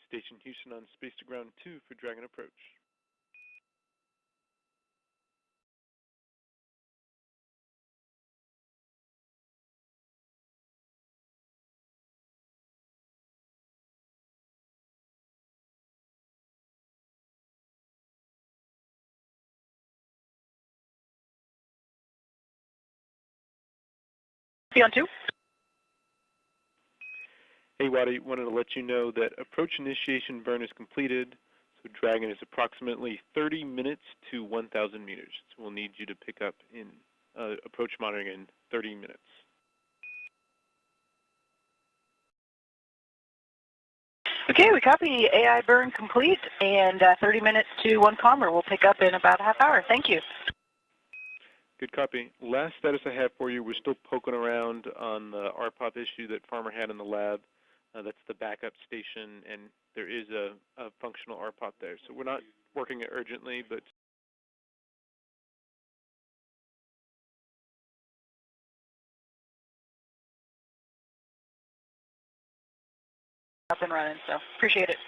Station Houston on Space to Ground 2 for Dragon approach. Be on 2. Hey, Waddy, wanted to let you know that approach initiation burn is completed. So Dragon is approximately 30 minutes to 1,000 meters. So we'll need you to pick up in approach monitoring in 30 minutes. Okay, we copy. AI burn complete, and 30 minutes to 1 commer. We'll pick up in about a half hour. Thank you. Good copy. Last status I have for you, we're still poking around on the RPOP issue that Farmer had in the lab. That's the backup station, and there is a functional RPOP there. So we're not working it urgently, but up and running, so appreciate it.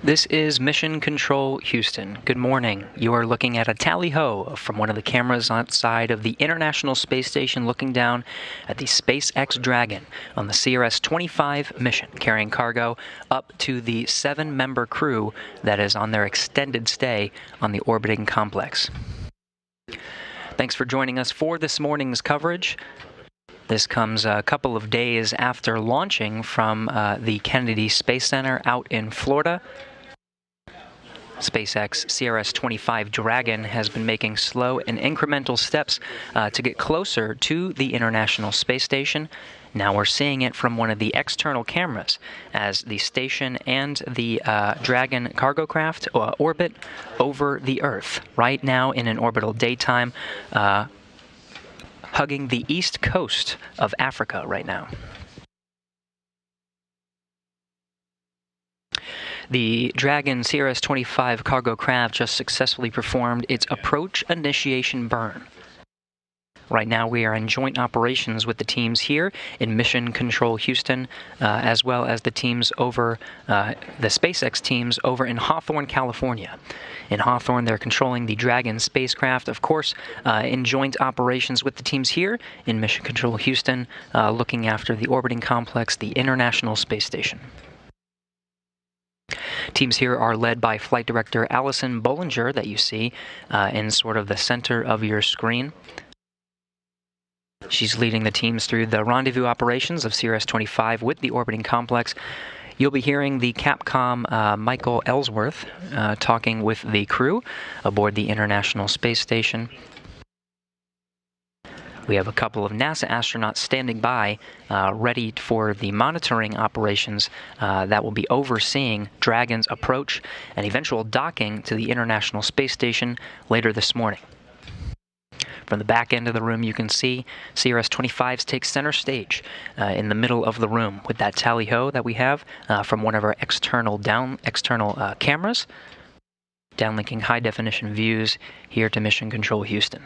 This is Mission Control Houston. Good morning. You are looking at a tally-ho from one of the cameras outside of the International Space Station looking down at the SpaceX Dragon on the CRS-25 mission, carrying cargo up to the 7-member crew that is on their extended stay on the orbiting complex. Thanks for joining us for this morning's coverage. This comes a couple of days after launching from the Kennedy Space Center out in Florida. SpaceX CRS-25 Dragon has been making slow and incremental steps to get closer to the International Space Station. Now we're seeing it from one of the external cameras as the station and the Dragon cargo craft orbit over the Earth, right now in an orbital daytime, hugging the east coast of Africa right now. The Dragon CRS-25 cargo craft just successfully performed its approach initiation burn. Right now we are in joint operations with the teams here in Mission Control Houston, as well as the teams over, the SpaceX teams over in Hawthorne, California. In Hawthorne, they're controlling the Dragon spacecraft, of course, in joint operations with the teams here in Mission Control Houston, looking after the orbiting complex, the International Space Station. Teams here are led by Flight Director Allison Bollinger, that you see in sort of the center of your screen. She's leading the teams through the rendezvous operations of CRS-25 with the orbiting complex. You'll be hearing the Capcom Michael Ellsworth talking with the crew aboard the International Space Station. We have a couple of NASA astronauts standing by, ready for the monitoring operations that will be overseeing Dragon's approach and eventual docking to the International Space Station later this morning. From the back end of the room, you can see CRS-25s take center stage in the middle of the room with that tally-ho that we have from one of our external cameras, downlinking high-definition views here to Mission Control Houston.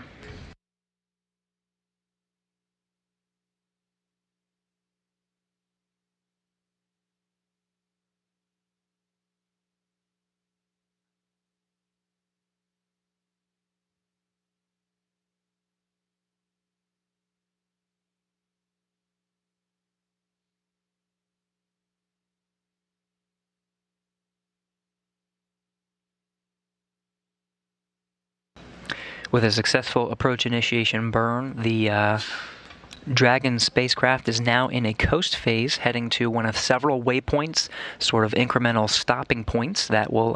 With a successful approach initiation burn, the Dragon spacecraft is now in a coast phase, heading to one of several waypoints, sort of incremental stopping points that will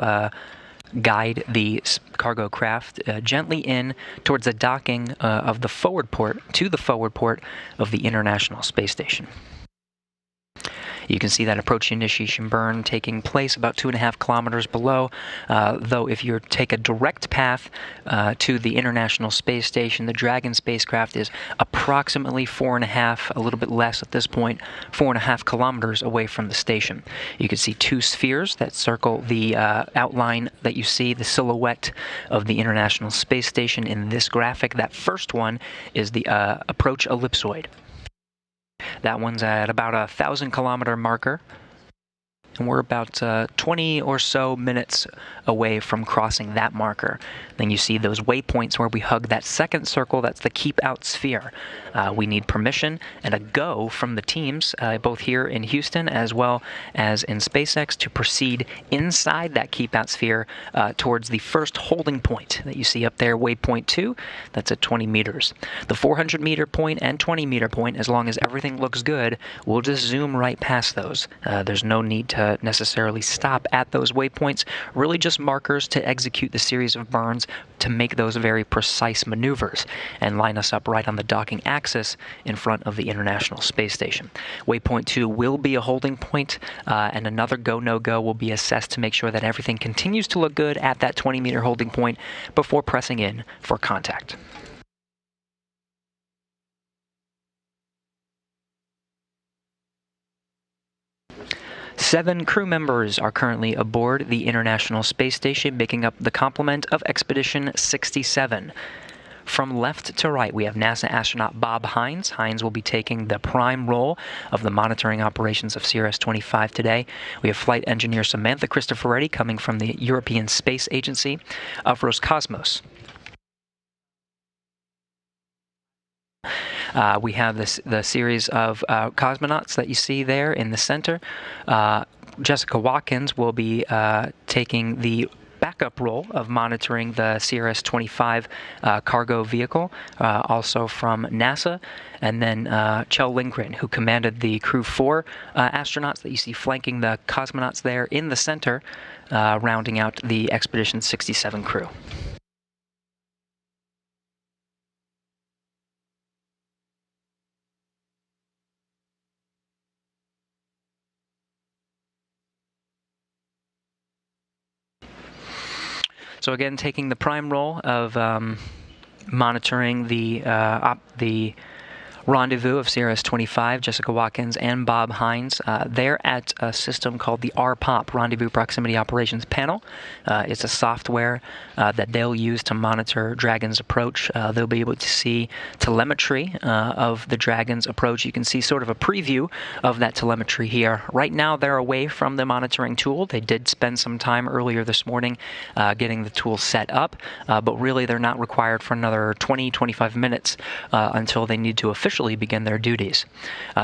guide the cargo craft gently in towards the docking of the forward port, to the forward port of the International Space Station. You can see that approach initiation burn taking place about 2.5 kilometers below, though if you take a direct path to the International Space Station, the Dragon spacecraft is approximately 4.5, a little bit less at this point, 4.5 kilometers away from the station. You can see two spheres that circle the outline that you see, the silhouette of the International Space Station in this graphic. That first one is the approach ellipsoid. That one's at about a 1,000-kilometer marker, and we're about 20 or so minutes away from crossing that marker. Then you see those waypoints where we hug that second circle, that's the keep out sphere. We need permission and a go from the teams, both here in Houston as well as in SpaceX, to proceed inside that keep out sphere towards the first holding point that you see up there, waypoint 2, that's at 20 meters. The 400-meter point and 20-meter point, as long as everything looks good, we'll just zoom right past those. There's no need to necessarily stop at those waypoints, really just markers to execute the series of burns to make those very precise maneuvers and line us up right on the docking axis in front of the International Space Station. Waypoint 2 will be a holding point, and another go, no-go will be assessed to make sure that everything continues to look good at that 20-meter holding point before pressing in for contact. 7 crew members are currently aboard the International Space Station, making up the complement of Expedition 67. From left to right, we have NASA astronaut Bob Hines. Hines will be taking the prime role of the monitoring operations of CRS-25 today. We have flight engineer Samantha Cristoforetti coming from the European Space Agency of Roscosmos. We have the series of cosmonauts that you see there in the center. Jessica Watkins will be taking the backup role of monitoring the CRS-25 cargo vehicle, also from NASA, and then Kjell Lindgren, who commanded the Crew 4 astronauts that you see flanking the cosmonauts there in the center, rounding out the Expedition 67 crew. So again, taking the prime role of monitoring the Rendezvous of CRS-25, Jessica Watkins and Bob Hines. They're at a system called the RPOP, Rendezvous Proximity Operations Panel. It's a software that they'll use to monitor Dragon's approach. They'll be able to see telemetry of the Dragon's approach. You can see sort of a preview of that telemetry here. Right now, they're away from the monitoring tool. They did spend some time earlier this morning getting the tool set up, but really they're not required for another 20-25 minutes until they need to officially begin their duties.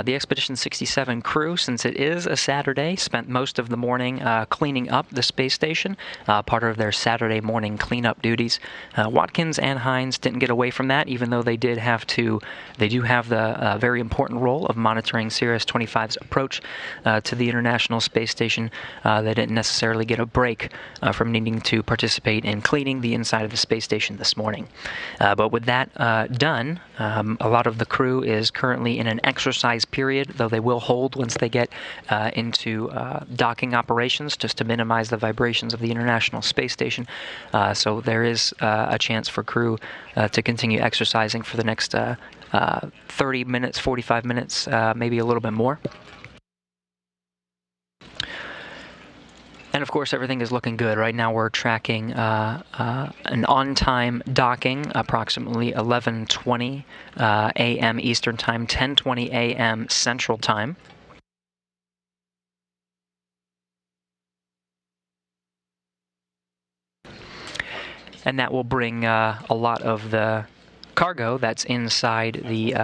The Expedition 67 crew, since it is a Saturday, spent most of the morning cleaning up the space station, part of their Saturday morning cleanup duties. Watkins and Hines didn't get away from that, even though they do have the very important role of monitoring CRS-25's approach to the International Space Station. They didn't necessarily get a break from needing to participate in cleaning the inside of the space station this morning. But with that done, a lot of the crew is currently in an exercise period, though they will hold once they get into docking operations, just to minimize the vibrations of the International Space Station. So there is a chance for crew to continue exercising for the next 30 minutes, 45 minutes, maybe a little bit more. And of course, everything is looking good. Right now, we're tracking an on-time docking, approximately 11:20 a.m. Eastern Time, 10:20 a.m. Central Time. And that will bring a lot of the cargo that's inside the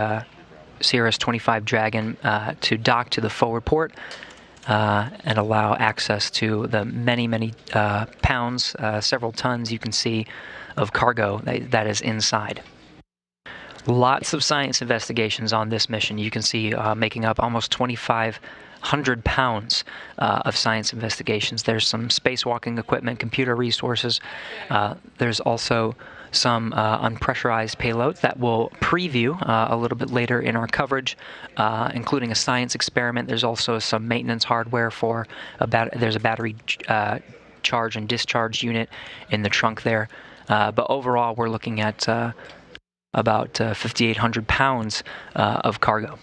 CRS-25 Dragon to dock to the forward port. And allow access to the many pounds, several tons you can see of cargo that is inside. Lots of science investigations on this mission. You can see making up almost 2,500 pounds of science investigations. There's some spacewalking equipment, computer resources. There's also some unpressurized payloads that we'll preview a little bit later in our coverage, including a science experiment. There's also some maintenance hardware for there's a battery charge and discharge unit in the trunk there. But overall, we're looking at about 5,800 pounds of cargo.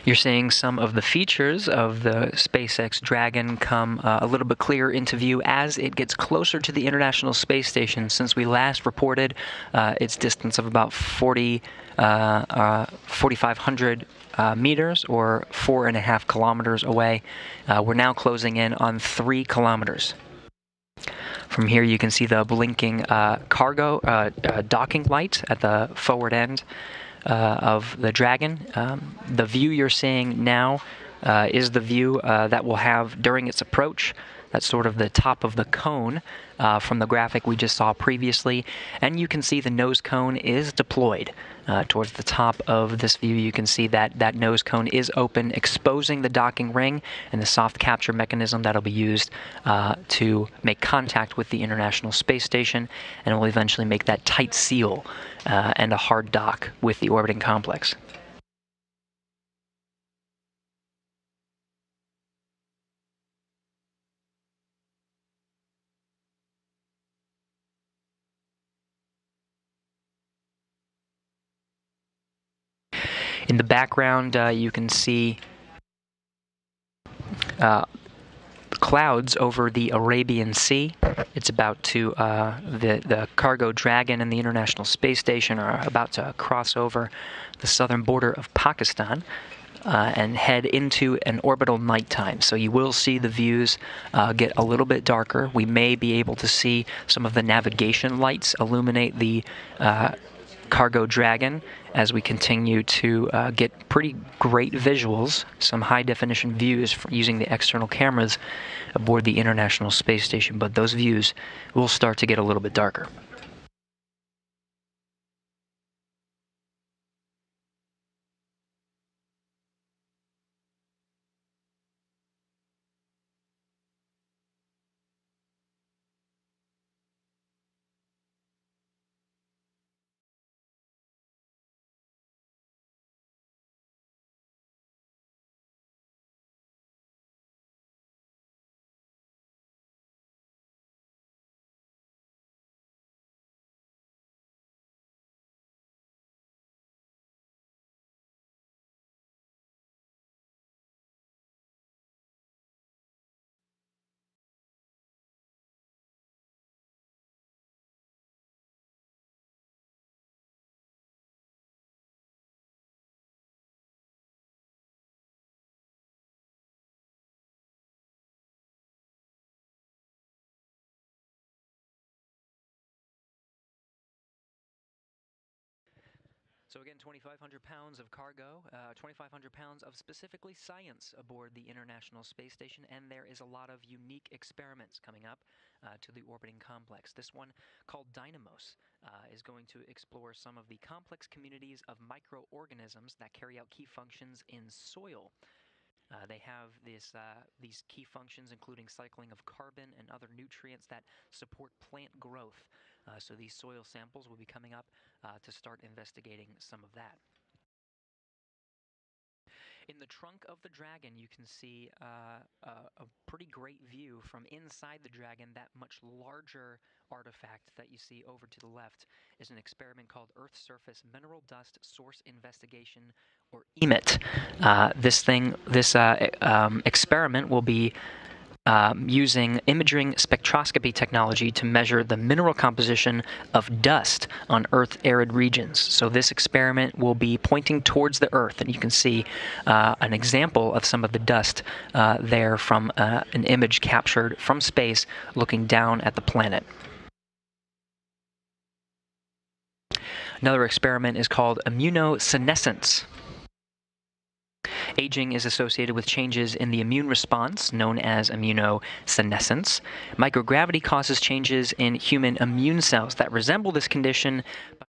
You're seeing some of the features of the SpaceX Dragon come a little bit clearer into view as it gets closer to the International Space Station. Since we last reported its distance of about 4,500 meters, or 4.5 kilometers away, we're now closing in on 3 kilometers. From here, you can see the blinking cargo docking light at the forward end of the Dragon. The view you're seeing now is the view that we'll have during its approach. That's sort of the top of the cone from the graphic we just saw previously. And you can see the nose cone is deployed. Towards the top of this view, you can see that that nose cone is open, exposing the docking ring and the soft capture mechanism that'll be used to make contact with the International Space Station, and will eventually make that tight seal and a hard dock with the orbiting complex. In the background, you can see clouds over the Arabian Sea. It's about to, the cargo Dragon and the International Space Station are about to cross over the southern border of Pakistan and head into an orbital nighttime. So you will see the views get a little bit darker. We may be able to see some of the navigation lights illuminate the cargo Dragon as we continue to get pretty great visuals, some high-definition views using the external cameras aboard the International Space Station, but those views will start to get a little bit darker. So again, 2,500 pounds of cargo, 2,500 pounds of specifically science aboard the International Space Station, and there is a lot of unique experiments coming up to the orbiting complex. This one, called Dynamos, is going to explore some of the complex communities of microorganisms that carry out key functions in soil. They have these key functions, including cycling of carbon and other nutrients that support plant growth. So these soil samples will be coming up to start investigating some of that. In the trunk of the Dragon, you can see a pretty great view from inside the Dragon. That much larger artifact that you see over to the left is an experiment called Earth Surface Mineral Dust Source Investigation, or EMIT. This experiment will be using imaging spectroscopy technology to measure the mineral composition of dust on Earth arid regions. So this experiment will be pointing towards the Earth, and you can see an example of some of the dust there from an image captured from space looking down at the planet. Another experiment is called immunosenescence. Aging is associated with changes in the immune response, known as immunosenescence. Microgravity causes changes in human immune cells that resemble this condition, but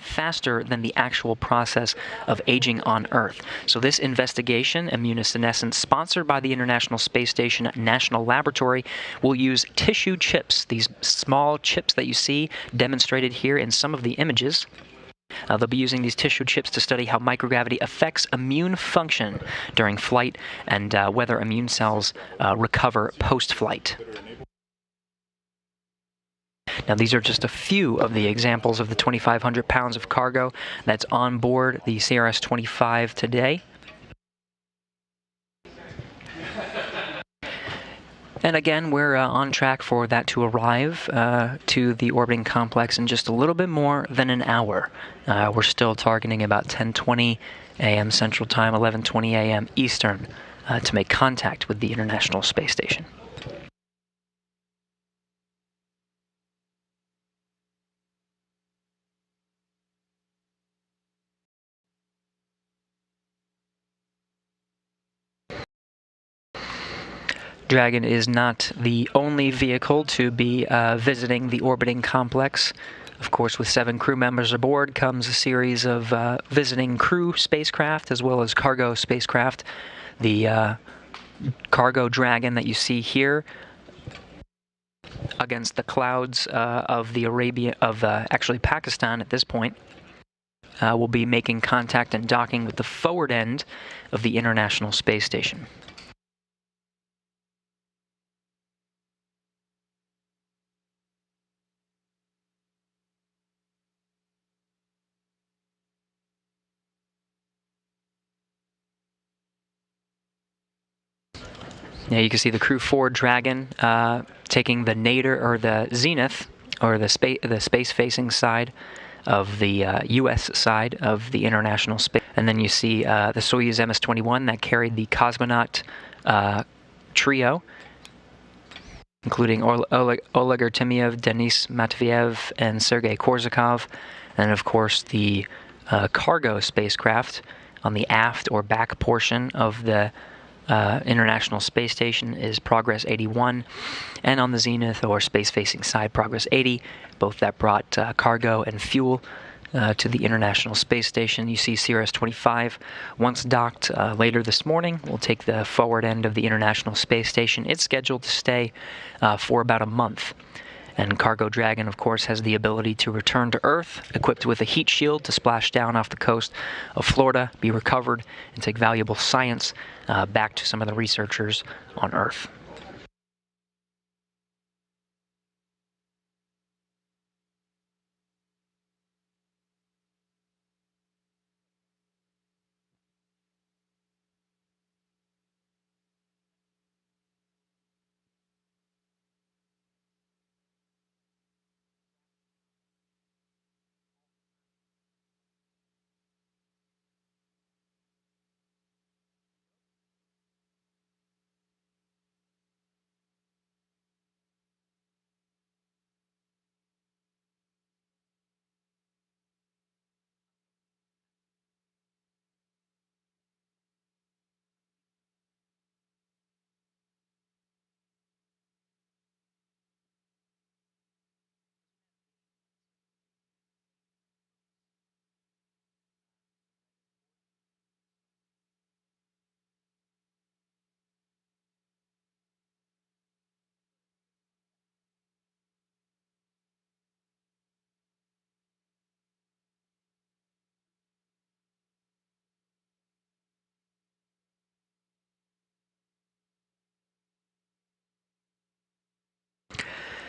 faster than the actual process of aging on Earth. So this investigation, immunosenescence, sponsored by the International Space Station National Laboratory, will use tissue chips, these small chips that you see demonstrated here in some of the images. They'll be using these tissue chips to study how microgravity affects immune function during flight and whether immune cells recover post-flight. Now, these are just a few of the examples of the 2,500 pounds of cargo that's on board the CRS-25 today. And again, we're on track for that to arrive to the orbiting complex in just a little bit more than an hour. We're still targeting about 10:20 a.m. Central Time, 11:20 a.m. Eastern, to make contact with the International Space Station. Dragon is not the only vehicle to be visiting the orbiting complex. Of course, with 7 crew members aboard comes a series of visiting crew spacecraft as well as cargo spacecraft. The cargo Dragon that you see here against the clouds of actually Pakistan at this point will be making contact and docking with the forward end of the International Space Station. Now you can see the Crew 4 Dragon taking the nadir or the zenith or the space-facing side of the U.S. side of the International Space. And then you see the Soyuz MS-21 that carried the cosmonaut trio, including Oleg Artemyev, Denis Matveyev, and Sergei Korsakov. And of course the cargo spacecraft on the aft or back portion of the International Space Station is Progress 81, and on the zenith or space-facing side, Progress 80, both that brought cargo and fuel to the International Space Station. You see CRS-25, once docked later this morning, will take the forward end of the International Space Station. It's scheduled to stay for about a month. And Cargo Dragon, of course, has the ability to return to Earth, equipped with a heat shield to splash down off the coast of Florida, be recovered, and take valuable science back to some of the researchers on Earth.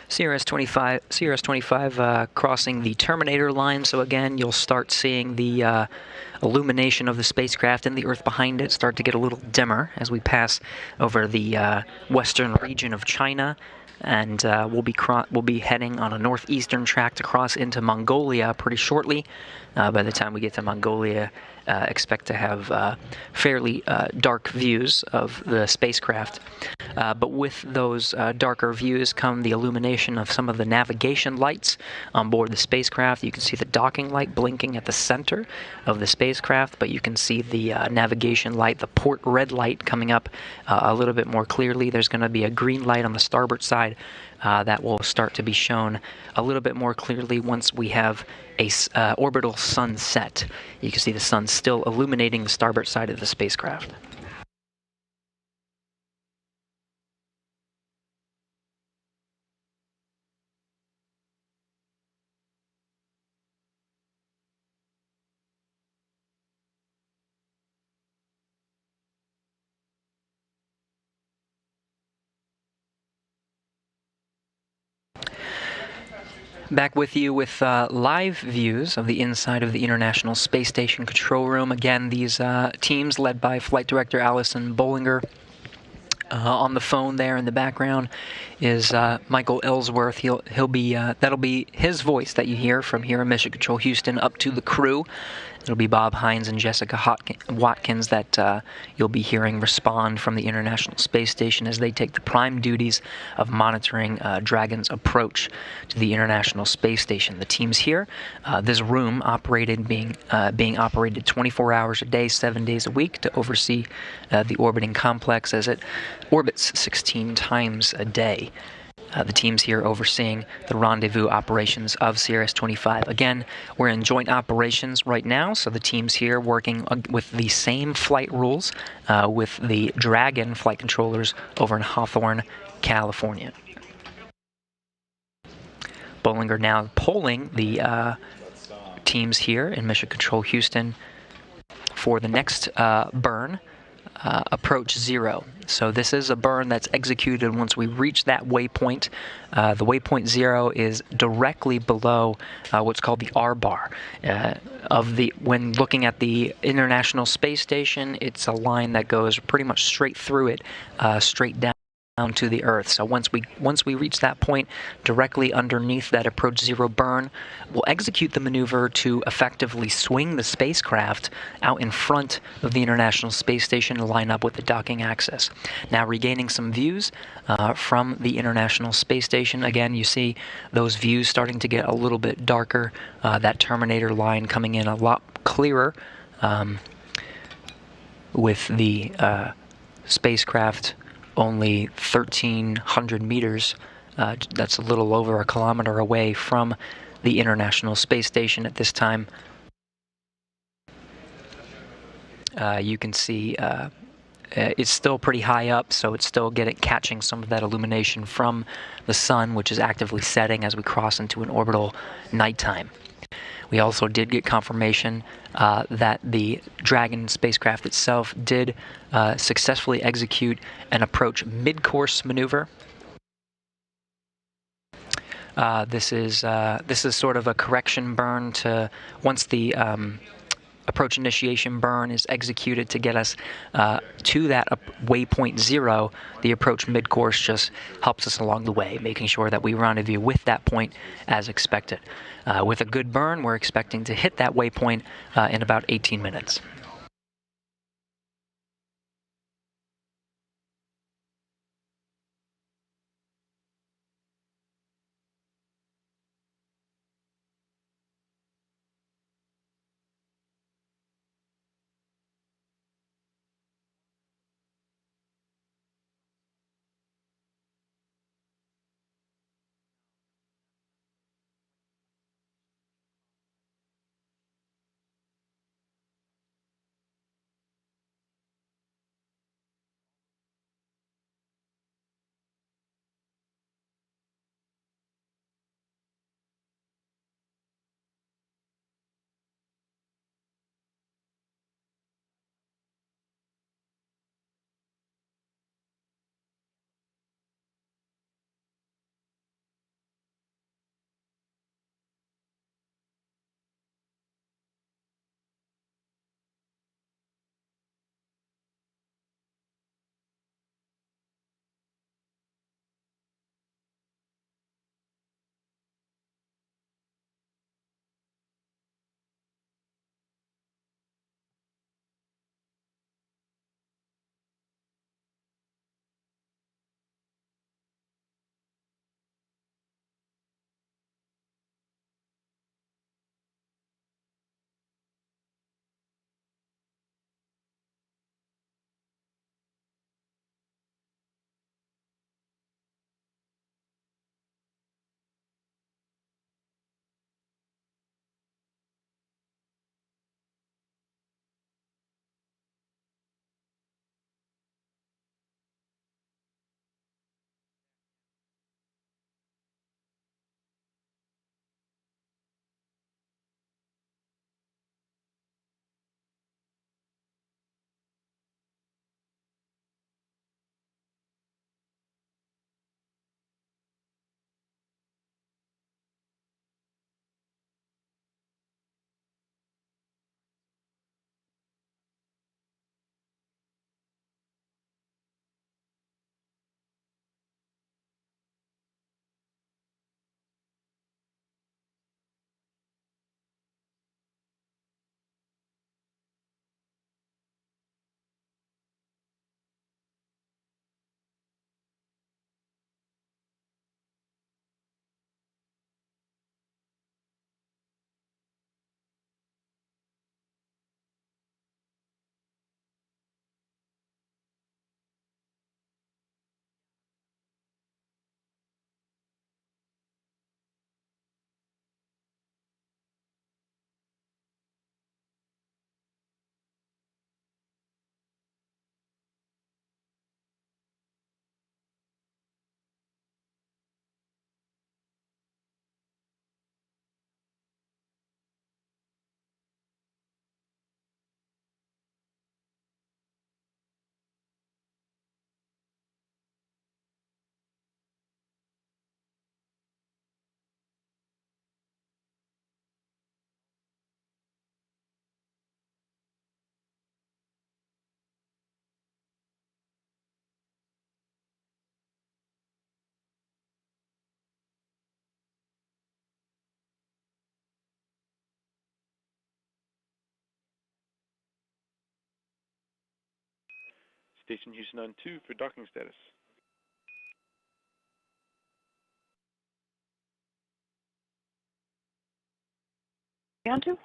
CRS-25 crossing the terminator line. So again, you'll start seeing the illumination of the spacecraft and the Earth behind it start to get a little dimmer as we pass over the western region of China. And we'll be heading on a northeastern track to cross into Mongolia pretty shortly. By the time we get to Mongolia, expect to have fairly dark views of the spacecraft. But with those darker views come the illumination of some of the navigation lights on board the spacecraft. You can see the docking light blinking at the center of the spacecraft, but you can see the navigation light, the port red light, coming up a little bit more clearly. There's going to be a green light on the starboard side that will start to be shown a little bit more clearly once we have a orbital sunset. You can see the sun still illuminating the starboard side of the spacecraft. Back with you with live views of the inside of the International Space Station control room. Again, these teams led by Flight Director Allison Bollinger. On the phone there in the background is Michael Ellsworth. He'll be that'll be his voice that you hear from here in Mission Control Houston up to the crew. It'll be Bob Hines and Jessica Watkins that you'll be hearing respond from the International Space Station as they take the prime duties of monitoring Dragon's approach to the International Space Station. The teams here, this room being operated 24 hours a day, 7 days a week to oversee the orbiting complex as it orbits 16 times a day. The teams here overseeing the rendezvous operations of CRS-25. Again, we're in joint operations right now, so the teams here working with the same flight rules with the Dragon flight controllers over in Hawthorne, California. Bollinger now polling the teams here in Mission Control Houston for the next burn approach 0. So this is a burn that's executed once we reach that waypoint. The waypoint 0 is directly below what's called the R bar. When looking at the International Space Station, it's a line that goes pretty much straight through it, straight down to the Earth. So once we reach that point directly underneath that approach 0 burn, we'll execute the maneuver to effectively swing the spacecraft out in front of the International Space Station to line up with the docking axis. Now regaining some views from the International Space Station. Again, you see those views starting to get a little bit darker, that Terminator line coming in a lot clearer, with the spacecraft only 1,300 meters, that's a little over a kilometer away from the International Space Station at this time. You can see it's still pretty high up, so it's still catching some of that illumination from the sun, which is actively setting as we cross into an orbital nighttime. We also did get confirmation that the Dragon spacecraft itself did successfully execute an approach mid-course maneuver. This is sort of a correction burn to once the approach initiation burn is executed to get us to that waypoint 0. The approach mid-course just helps us along the way, making sure that we rendezvous with that point as expected. With a good burn, we're expecting to hit that waypoint in about 18 minutes. Station Houston on 2 for docking status. On 2?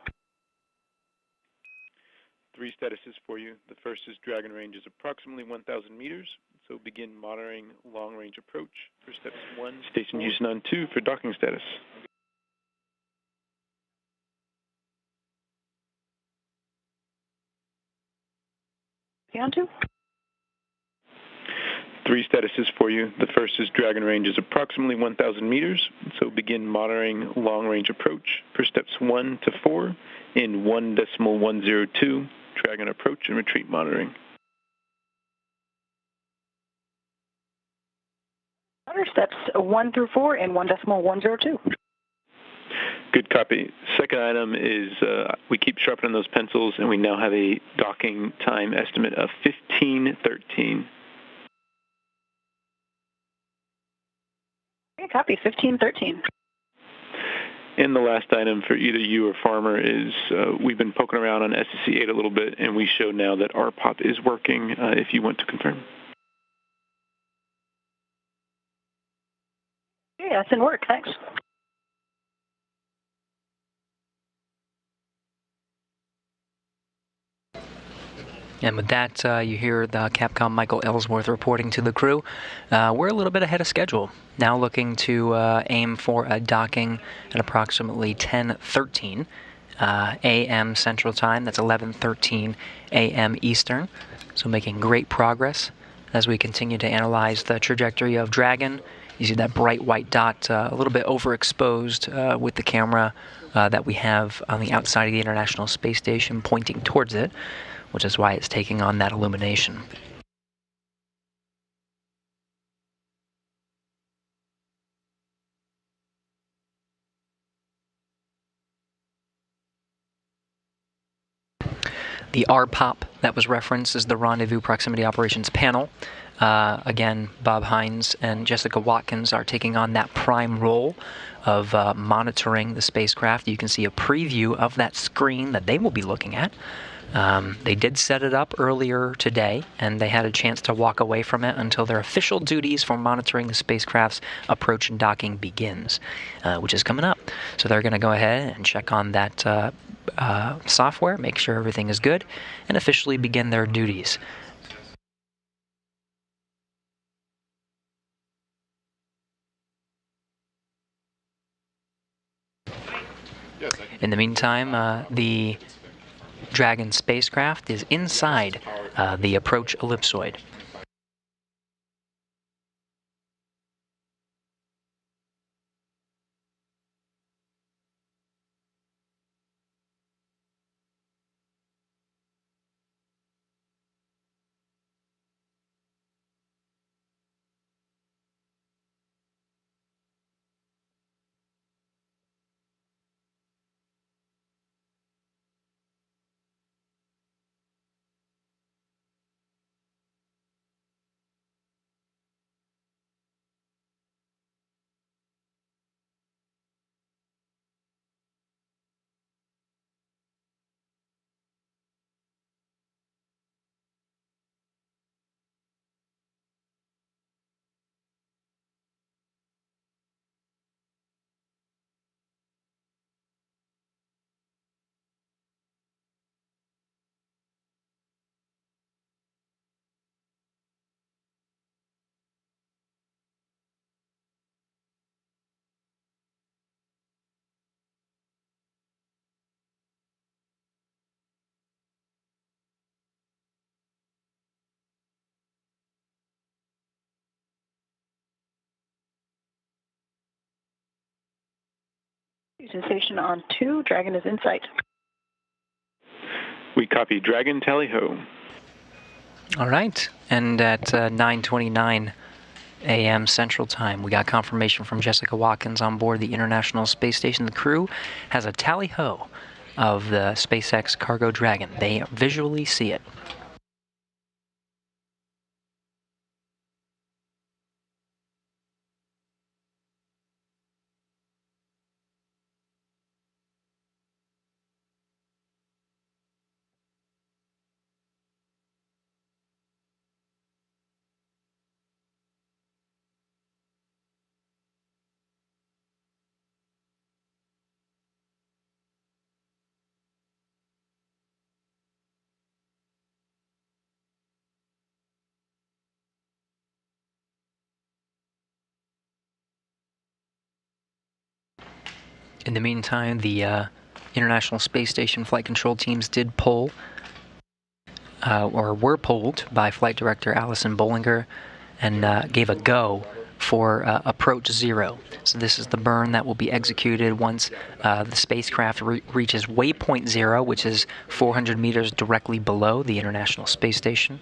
3 statuses for you. The first is Dragon range is approximately 1,000 meters, so begin monitoring long-range approach for steps 1. Station Houston on 2 for docking status. On 2? 3 statuses for you. The first is Dragon range is approximately 1,000 meters, so begin monitoring long-range approach for steps 1 to 4 in 1.102 Dragon approach and retreat monitoring. Steps 1 through 4 in 1.102. Good copy. Second item is we keep sharpening those pencils, and we now have a docking time estimate of 15:13. Okay, copy, 15:13. And the last item for either you or Farmer is we've been poking around on SSC-8 a little bit, and we show now that RPOP is working if you want to confirm. Yeah, it's in work, thanks. And with that, you hear the Capcom Michael Ellsworth reporting to the crew. We're a little bit ahead of schedule. Now looking to aim for a docking at approximately 10:13 a.m. Central Time. That's 11:13 a.m. Eastern. So making great progress as we continue to analyze the trajectory of Dragon. You see that bright white dot a little bit overexposed with the camera that we have on the outside of the International Space Station pointing towards it, which is why it's taking on that illumination. The RPOP that was referenced is the Rendezvous Proximity Operations Panel. Again, Bob Hines and Jessica Watkins are taking on that prime role of monitoring the spacecraft. You can see a preview of that screen that they will be looking at. They did set it up earlier today, and they had a chance to walk away from it until their official duties for monitoring the spacecraft's approach and docking begins, which is coming up. So they're going to go ahead and check on that software, make sure everything is good, and officially begin their duties. In the meantime, the Dragon spacecraft is inside the approach ellipsoid. Houston Station on 2, Dragon is in sight. We copy Dragon, tally ho. All right, and at 9:29 a.m. Central Time, we got confirmation from Jessica Watkins on board the International Space Station. The crew has a tally-ho of the SpaceX cargo Dragon. They visually see it. In the meantime, the International Space Station flight control teams did pull, or were pulled by Flight Director Allison Bollinger, and gave a go for approach 0. So this is the burn that will be executed once the spacecraft reaches Waypoint 0, which is 400 meters directly below the International Space Station.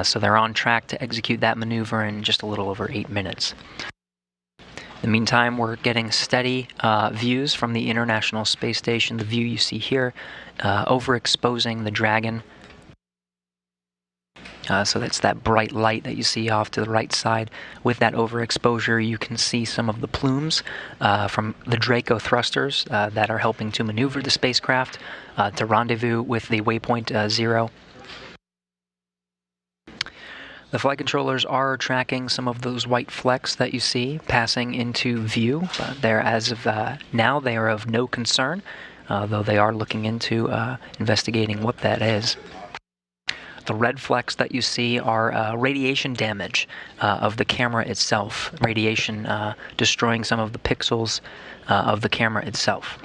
So they're on track to execute that maneuver in just a little over 8 minutes. In the meantime, we're getting steady views from the International Space Station. The view you see here, overexposing the Dragon. So that's that bright light that you see off to the right side. With that overexposure, you can see some of the plumes from the Draco thrusters that are helping to maneuver the spacecraft to rendezvous with the Waypoint 0. The flight controllers are tracking some of those white flecks that you see passing into view. They're, as of now, they are of no concern, though they are looking into investigating what that is. The red flecks that you see are radiation damage of the camera itself, radiation destroying some of the pixels of the camera itself.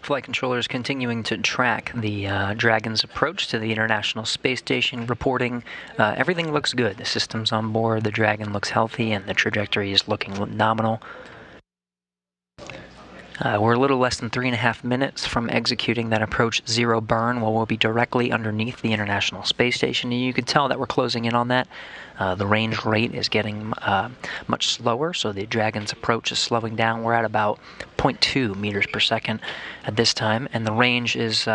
Flight controllers continuing to track the Dragon's approach to the International Space Station, reporting everything looks good. The system's on board, the Dragon looks healthy, and the trajectory is looking nominal. We're a little less than 3.5 minutes from executing that approach zero burn, where we'll be directly underneath the International Space Station. And you can tell that we're closing in on that. The range rate is getting much slower, so the Dragon's approach is slowing down. We're at about 0.2 meters per second at this time, and the range is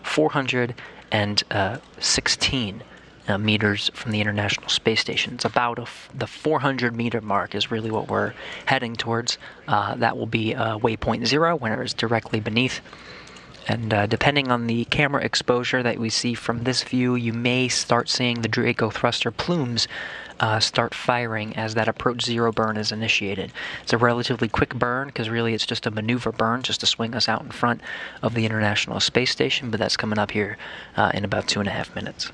416 meters from the International Space Station. It's about the 400 meter mark is really what we're heading towards. That will be Waypoint 0, when it's directly beneath. And depending on the camera exposure that we see from this view, you may start seeing the Draco thruster plumes start firing as that approach zero burn is initiated. It's a relatively quick burn because really it's just a maneuver burn just to swing us out in front of the International Space Station, but that's coming up here in about 2.5 minutes.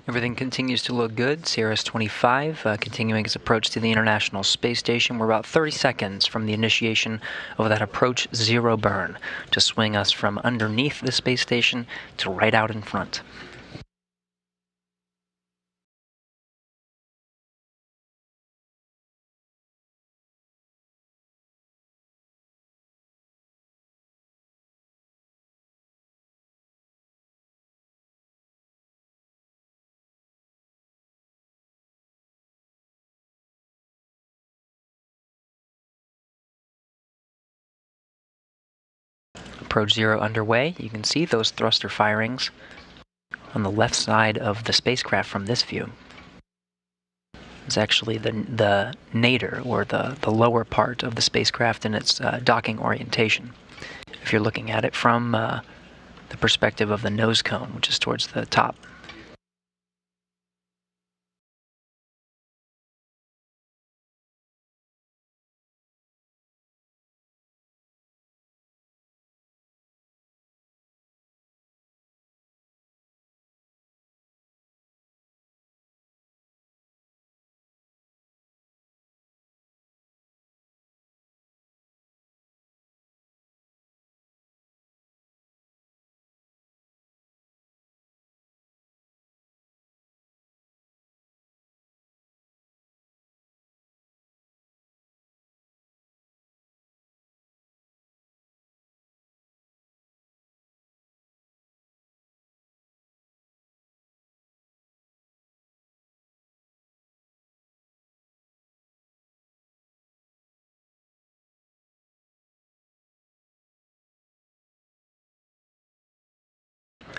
Everything continues to look good. CRS-25 continuing its approach to the International Space Station. We're about 30 seconds from the initiation of that approach zero burn to swing us from underneath the space station to right out in front. Approach zero underway. You can see those thruster firings on the left side of the spacecraft from this view. It's actually the nadir, or the lower part of the spacecraft in its docking orientation. If you're looking at it from the perspective of the nose cone, which is towards the top.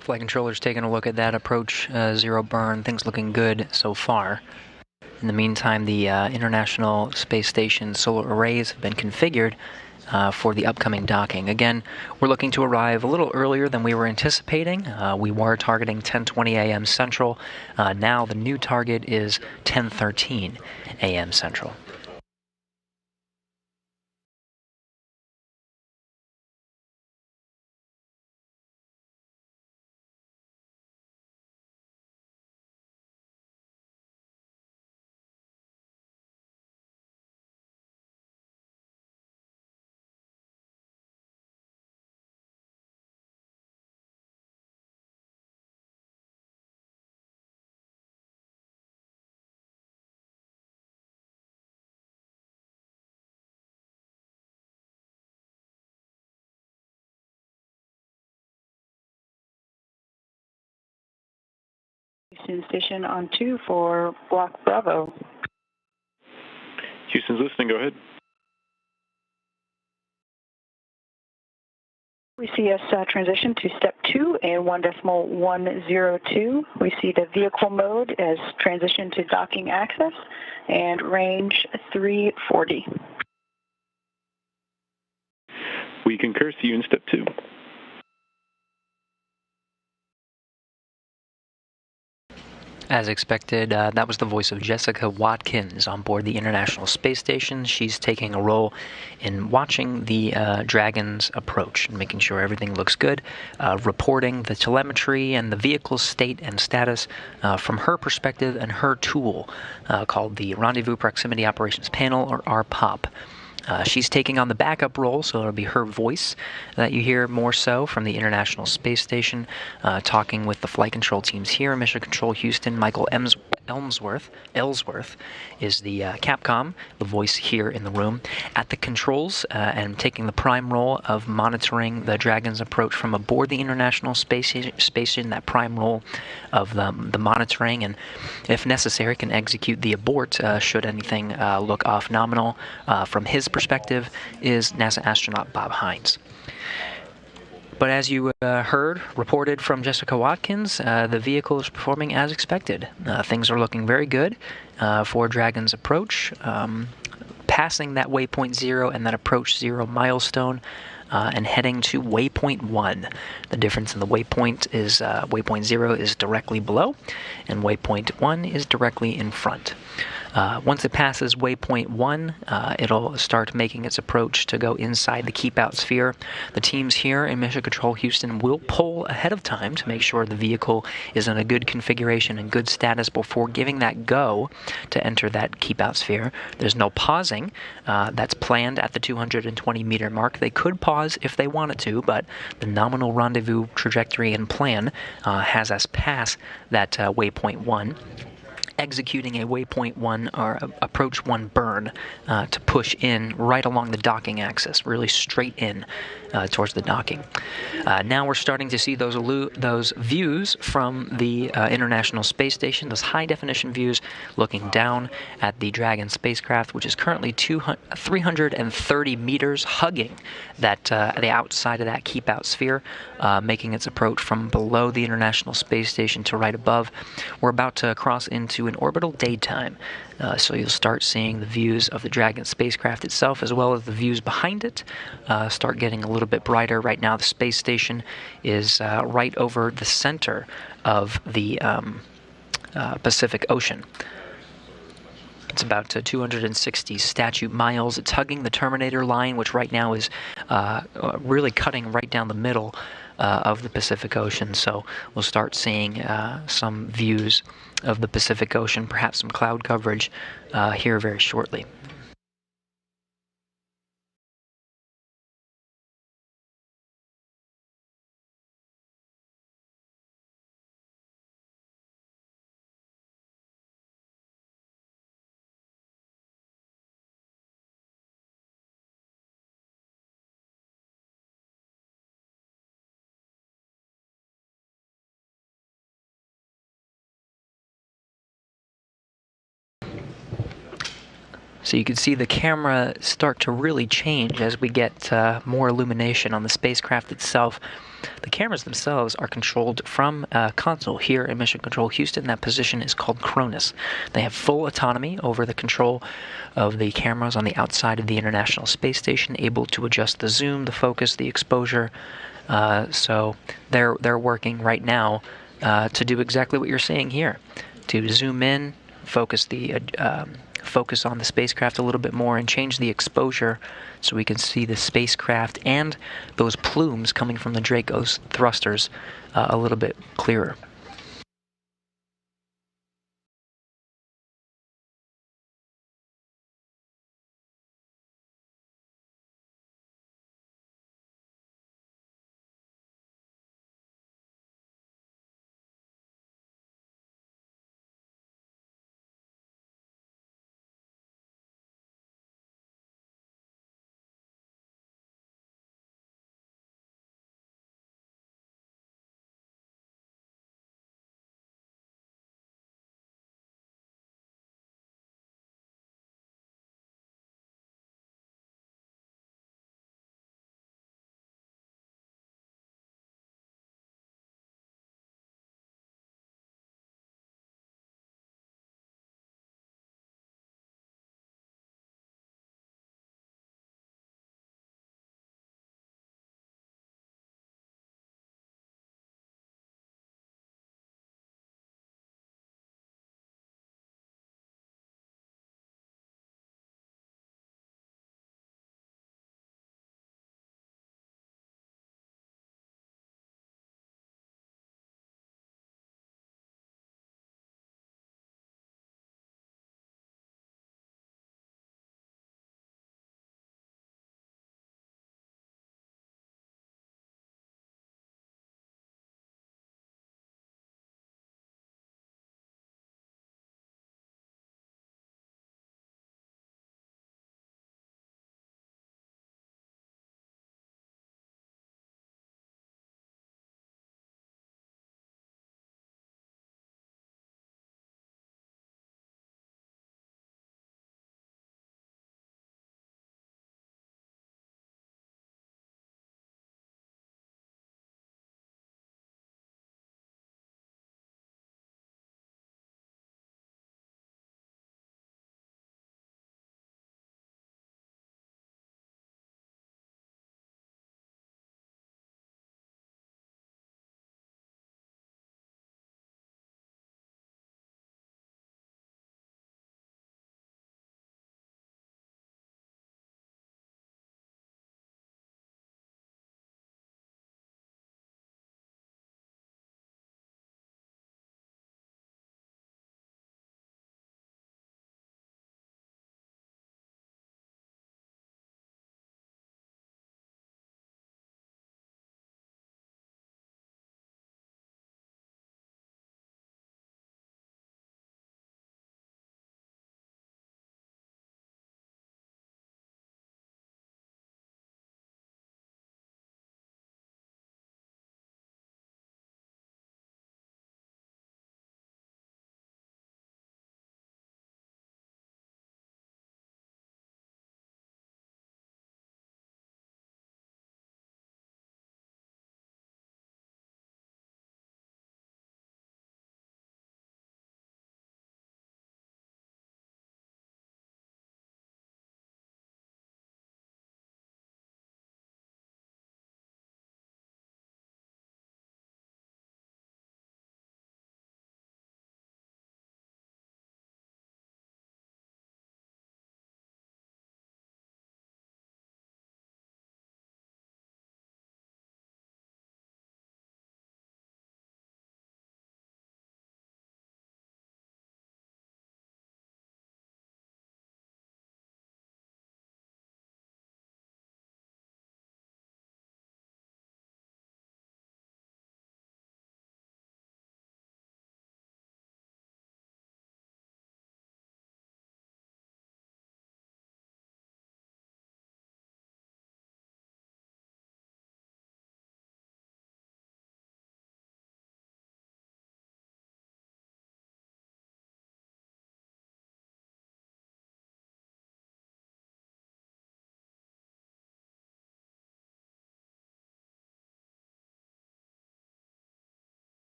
Flight controller's taking a look at that approach zero burn. Things looking good so far. In the meantime, the International Space Station solar arrays have been configured for the upcoming docking. Again, we're looking to arrive a little earlier than we were anticipating. We were targeting 10:20 a.m. Central. Now the new target is 10:13 a.m. Central. Houston Station on 2 for Block Bravo. Houston's listening. Go ahead. We see us transition to step 2 and 1.102. We see the vehicle mode as transition to docking access and range 340. We concur. See you in step 2. As expected, that was the voice of Jessica Watkins on board the International Space Station. She's taking a role in watching the Dragon's approach and making sure everything looks good, reporting the telemetry and the vehicle's state and status from her perspective and her tool called the Rendezvous Proximity Operations Panel, or RPOP. She's taking on the backup role, so it'll be her voice that you hear more so from the International Space Station, talking with the flight control teams here in Mission Control Houston. Michael Ellsworth is the Capcom, the voice here in the room. At the controls and taking the prime role of monitoring the Dragon's approach from aboard the International Space Station, that prime role of the monitoring, and if necessary can execute the abort should anything look off nominal. From his perspective is NASA astronaut Bob Hines. But as you reported from Jessica Watkins, the vehicle is performing as expected. Things are looking very good for Dragon's approach, passing that Waypoint 0 and that approach 0 milestone, and heading to Waypoint 1. The difference in the waypoint is Waypoint 0 is directly below, and Waypoint 1 is directly in front. Once it passes Waypoint 1, it'll start making its approach to go inside the keep-out sphere. The teams here in Mission Control Houston will poll ahead of time to make sure the vehicle is in a good configuration and good status before giving that go to enter that keep-out sphere. There's no pausing. That's planned at the 220-meter mark. They could pause if they wanted to, but the nominal rendezvous trajectory and plan has us pass that Waypoint 1, executing a Waypoint 1 or Approach 1 burn to push in right along the docking axis, really straight in towards the docking. Now we're starting to see those views from the International Space Station, those high-definition views looking down at the Dragon spacecraft, which is currently 330 meters, hugging that the outside of that keep-out sphere, making its approach from below the International Space Station to right above. We're about to cross into an orbital daytime, so you'll start seeing the views of the Dragon spacecraft itself as well as the views behind it start getting a little bit brighter. Right now the space station is right over the center of the Pacific Ocean. It's about 260 statute miles. It's hugging the Terminator line, which right now is really cutting right down the middle of the Pacific Ocean. So we'll start seeing some views of the Pacific Ocean, perhaps some cloud coverage here very shortly. So you can see the camera start to really change as we get more illumination on the spacecraft itself. The cameras themselves are controlled from a console here in Mission Control Houston. That position is called Cronus. They have full autonomy over the control of the cameras on the outside of the International Space Station, able to adjust the zoom, the focus, the exposure. So they're working right now to do exactly what you're seeing here, to zoom in, focus on the spacecraft a little bit more, and change the exposure so we can see the spacecraft and those plumes coming from the Draco's thrusters a little bit clearer.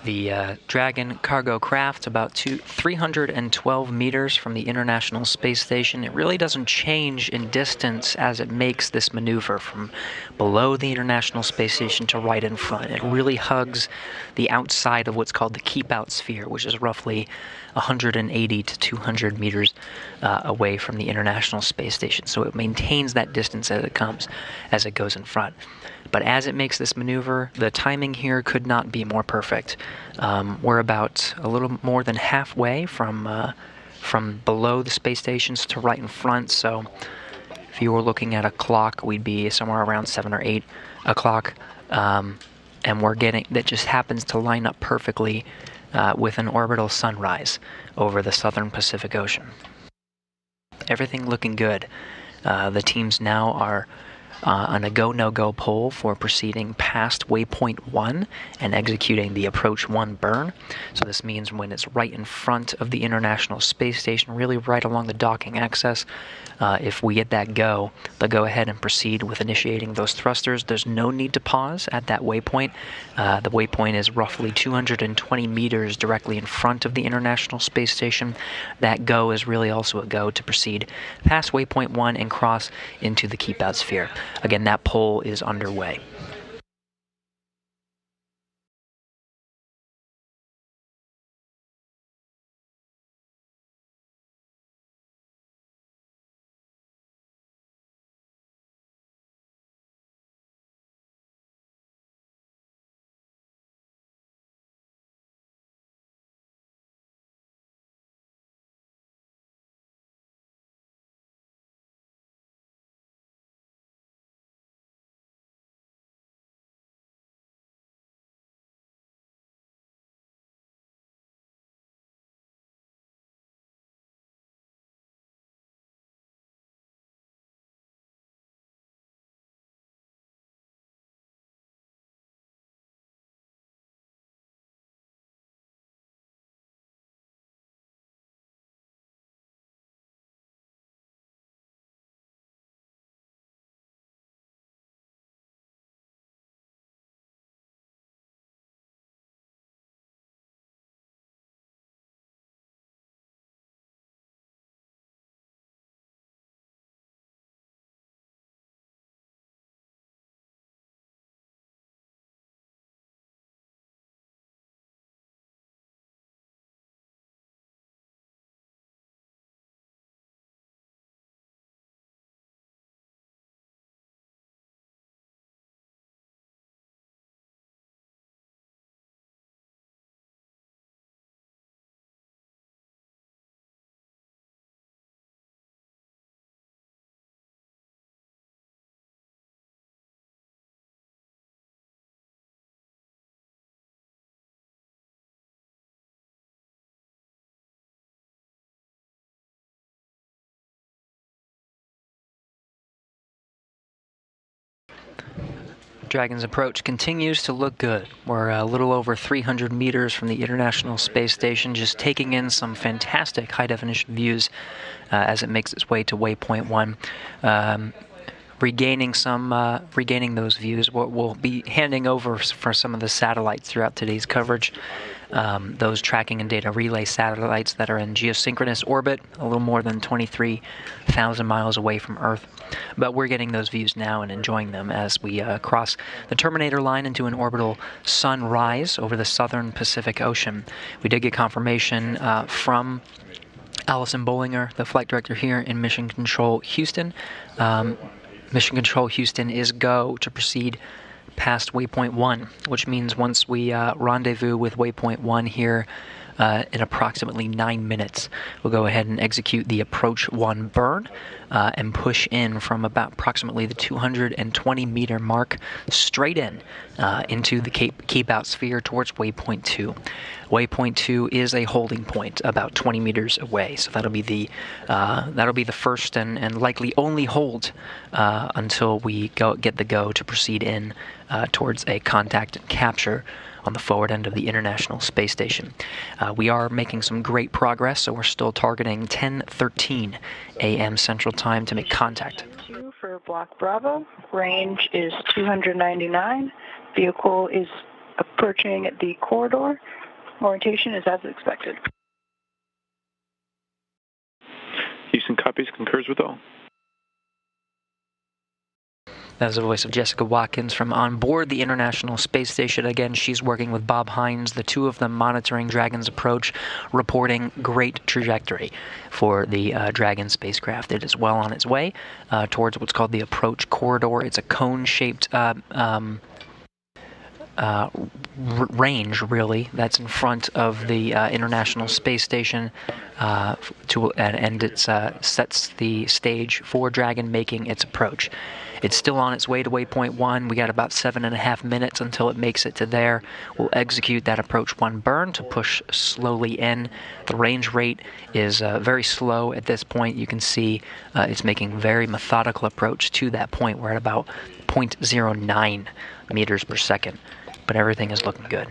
The Dragon cargo craft, about 312 meters from the International Space Station. It really doesn't change in distance as it makes this maneuver from below the International Space Station to right in front. It really hugs the outside of what's called the keep-out sphere, which is roughly 180 to 200 meters away from the International Space Station. So it maintains that distance as it goes in front. But as it makes this maneuver, the timing here could not be more perfect. We're about a little more than halfway from below the space stations to right in front. So if you were looking at a clock, we'd be somewhere around 7 or 8 o'clock. And that just happens to line up perfectly with an orbital sunrise over the southern Pacific Ocean. Everything looking good. The teams now are on a go-no-go poll for proceeding past Waypoint 1 and executing the Approach 1 burn. So this means when it's right in front of the International Space Station, really right along the docking axis, if we get that go, they'll go ahead and proceed with initiating those thrusters. There's no need to pause at that waypoint. The waypoint is roughly 220 meters directly in front of the International Space Station. That go is really also a go to proceed past Waypoint 1 and cross into the keep-out sphere. Again, that poll is underway. Dragon's approach continues to look good. We're a little over 300 meters from the International Space Station, just taking in some fantastic high-definition views as it makes its way to Waypoint 1. Regaining those views, we'll be handing over for some of the satellites throughout today's coverage. Those tracking and data relay satellites that are in geosynchronous orbit, a little more than 23,000 miles away from Earth. But we're getting those views now and enjoying them as we cross the terminator line into an orbital sunrise over the southern Pacific Ocean. We did get confirmation from Allison Bollinger, the flight director here in Mission Control Houston. Mission Control Houston is go to proceed past Waypoint 1, which means once we rendezvous with Waypoint 1 here in approximately 9 minutes, we'll go ahead and execute the Approach 1 burn and push in from about approximately the 220 meter mark straight into the keep-out sphere towards Waypoint 2. Waypoint 2 is a holding point about 20 meters away, so that'll be the first and likely only hold until we get the go to proceed in towards a contact and capture on the forward end of the International Space Station. We are making some great progress, so we're still targeting 10:13 a.m. Central Time to make contact. For Block Bravo, range is 299. Vehicle is approaching the corridor. Orientation is as expected. Houston copies, concurs with all. That was the voice of Jessica Watkins from on board the International Space Station. Again, she's working with Bob Hines, the two of them monitoring Dragon's approach, reporting great trajectory for the Dragon spacecraft. It is well on its way towards what's called the approach corridor. It's a cone-shaped range, really, that's in front of the International Space Station, and it sets the stage for Dragon making its approach. It's still on its way to Waypoint 1. We got about 7.5 minutes until it makes it to there. We'll execute that approach 1 burn to push slowly in. The range rate is very slow at this point. You can see it's making very methodical approach to that point. We're at about 0.09 meters per second, but everything is looking good.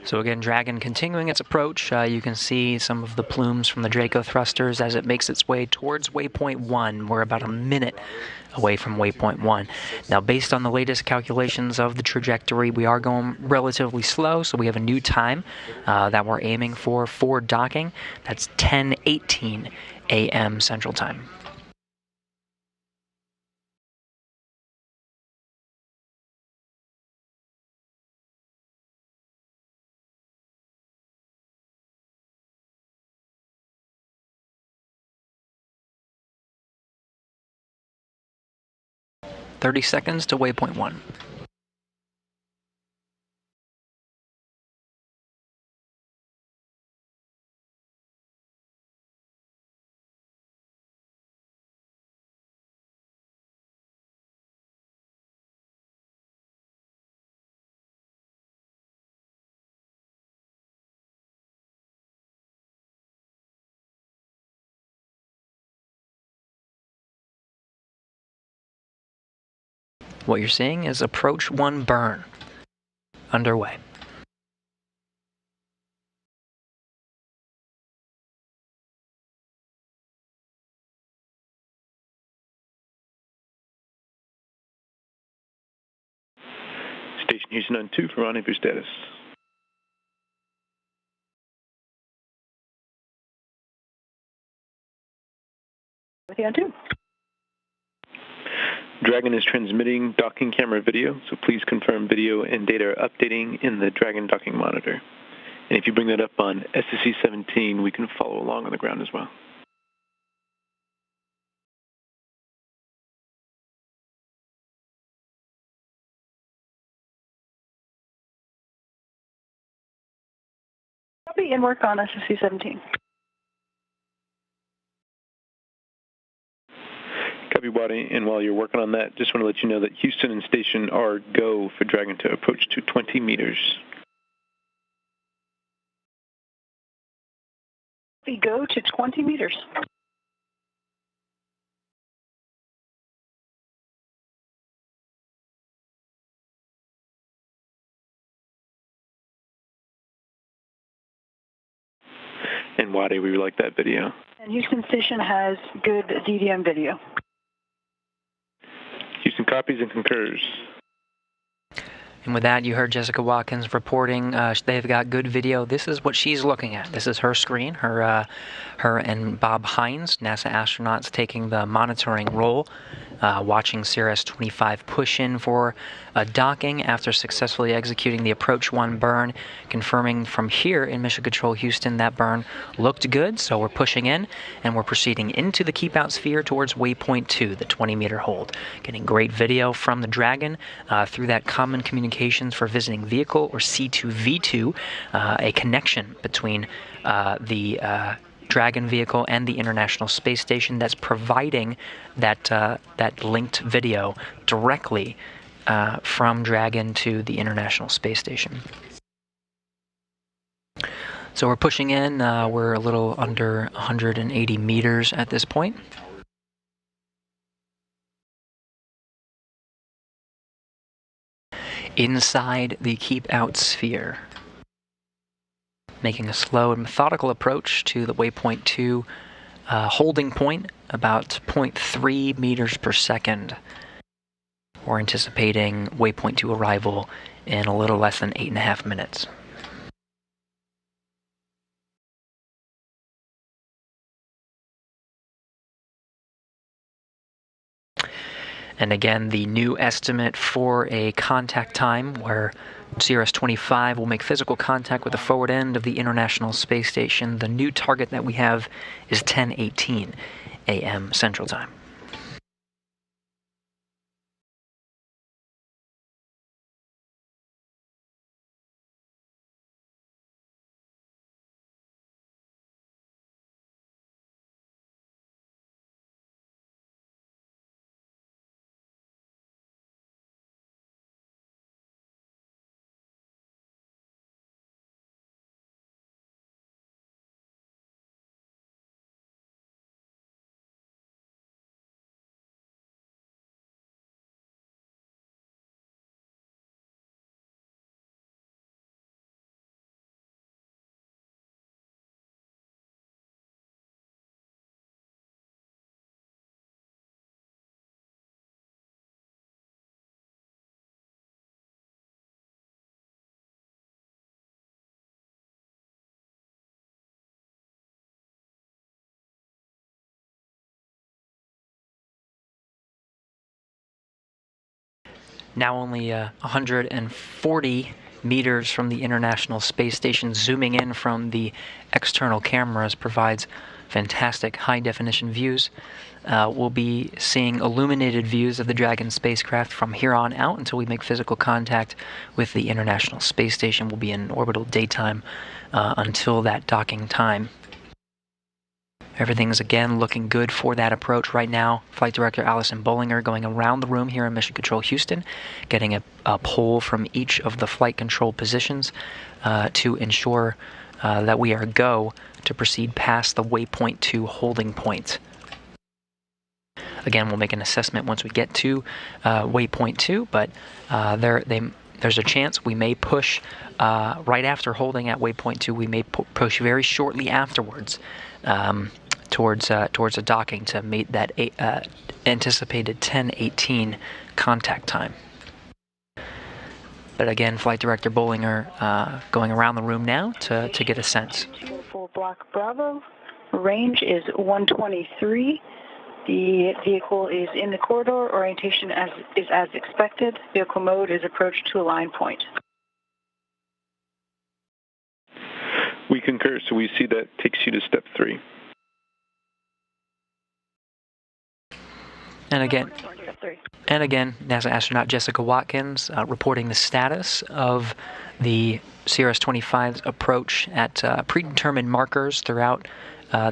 So again, Dragon continuing its approach. You can see some of the plumes from the Draco thrusters as it makes its way towards Waypoint 1. We're about a minute away from Waypoint 1. Now, based on the latest calculations of the trajectory, we are going relatively slow, so we have a new time that we're aiming for docking. That's 10:18 a.m. Central Time. "30 seconds to Waypoint 1. What you're seeing is Approach 1 burn underway. Station Houston on 2 for rendezvous status. With you on 2. Dragon is transmitting docking camera video, so please confirm video and data are updating in the Dragon docking monitor. And if you bring that up on SSC-17, we can follow along on the ground as well. Copy and work on SSC-17. Copy, Waddy, and while you're working on that, just want to let you know that Houston and station are go for Dragon to approach to 20 meters. We go to 20 meters. And Waddy, we like that video. And Houston Station has good DDM video. Houston copies and concurs. And with that, you heard Jessica Watkins reporting. They've got good video. This is what she's looking at. This is her screen. Her and Bob Hines, NASA astronauts, taking the monitoring role, watching CRS-25 push in for a docking after successfully executing the Approach 1 burn, confirming from here in Mission Control Houston that burn looked good. So we're pushing in, and we're proceeding into the keep out sphere towards Waypoint 2, the 20-meter hold. Getting great video from the Dragon through that common communications for visiting vehicle, or C2V2, a connection between the Dragon vehicle and the International Space Station that's providing that linked video directly from Dragon to the International Space Station. So we're pushing in. We're a little under 180 meters at this point. Inside the keep out sphere, making a slow and methodical approach to the Waypoint 2 holding point, about 0.3 meters per second. We're anticipating Waypoint 2 arrival in a little less than 8.5 minutes. And again, the new estimate for a contact time where CRS-25 will make physical contact with the forward end of the International Space Station. The new target that we have is 10:18 a.m. Central Time. now only 140 meters from the International Space Station. Zooming in from the external cameras provides fantastic high-definition views. We'll be seeing illuminated views of the Dragon spacecraft from here on out until we make physical contact with the International Space Station. We'll be in orbital daytime until that docking time. Everything's again looking good for that approach right now. Flight Director Allison Bollinger going around the room here in Mission Control Houston, getting a poll from each of the flight control positions to ensure that we are go to proceed past the Waypoint 2 holding point. Again, we'll make an assessment once we get to Waypoint 2, but there's a chance we may push right after holding at Waypoint 2. We may push very shortly afterwards towards a docking to meet that anticipated 10:18 contact time. But again, Flight Director Bollinger going around the room now to get a sense. Full block Bravo. Range is 123. The vehicle is in the corridor. Orientation is as expected. Vehicle mode is approach to align point. We concur, so we see that takes you to step 3. And again, NASA astronaut Jessica Watkins reporting the status of the CRS-25's approach at predetermined markers throughout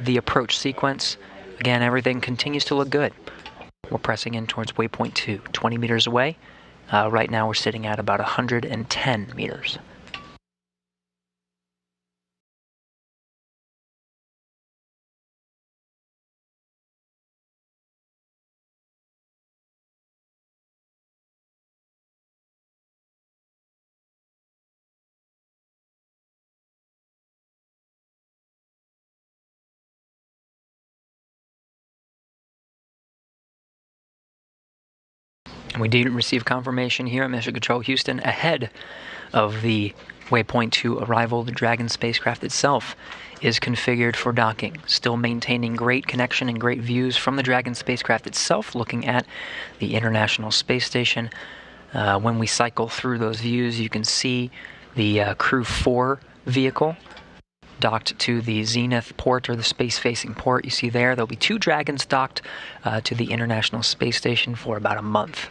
the approach sequence. Again, everything continues to look good. We're pressing in towards Waypoint 2, 20 meters away. Right now we're sitting at about 110 meters. We did receive confirmation here at Mission Control Houston ahead of the Waypoint 2 arrival. The Dragon spacecraft itself is configured for docking, still maintaining great connection and great views from the Dragon spacecraft itself, looking at the International Space Station. When we cycle through those views, you can see the Crew 4 vehicle docked to the Zenith port, or the space-facing port. You see there'll be 2 Dragons docked to the International Space Station for about a month.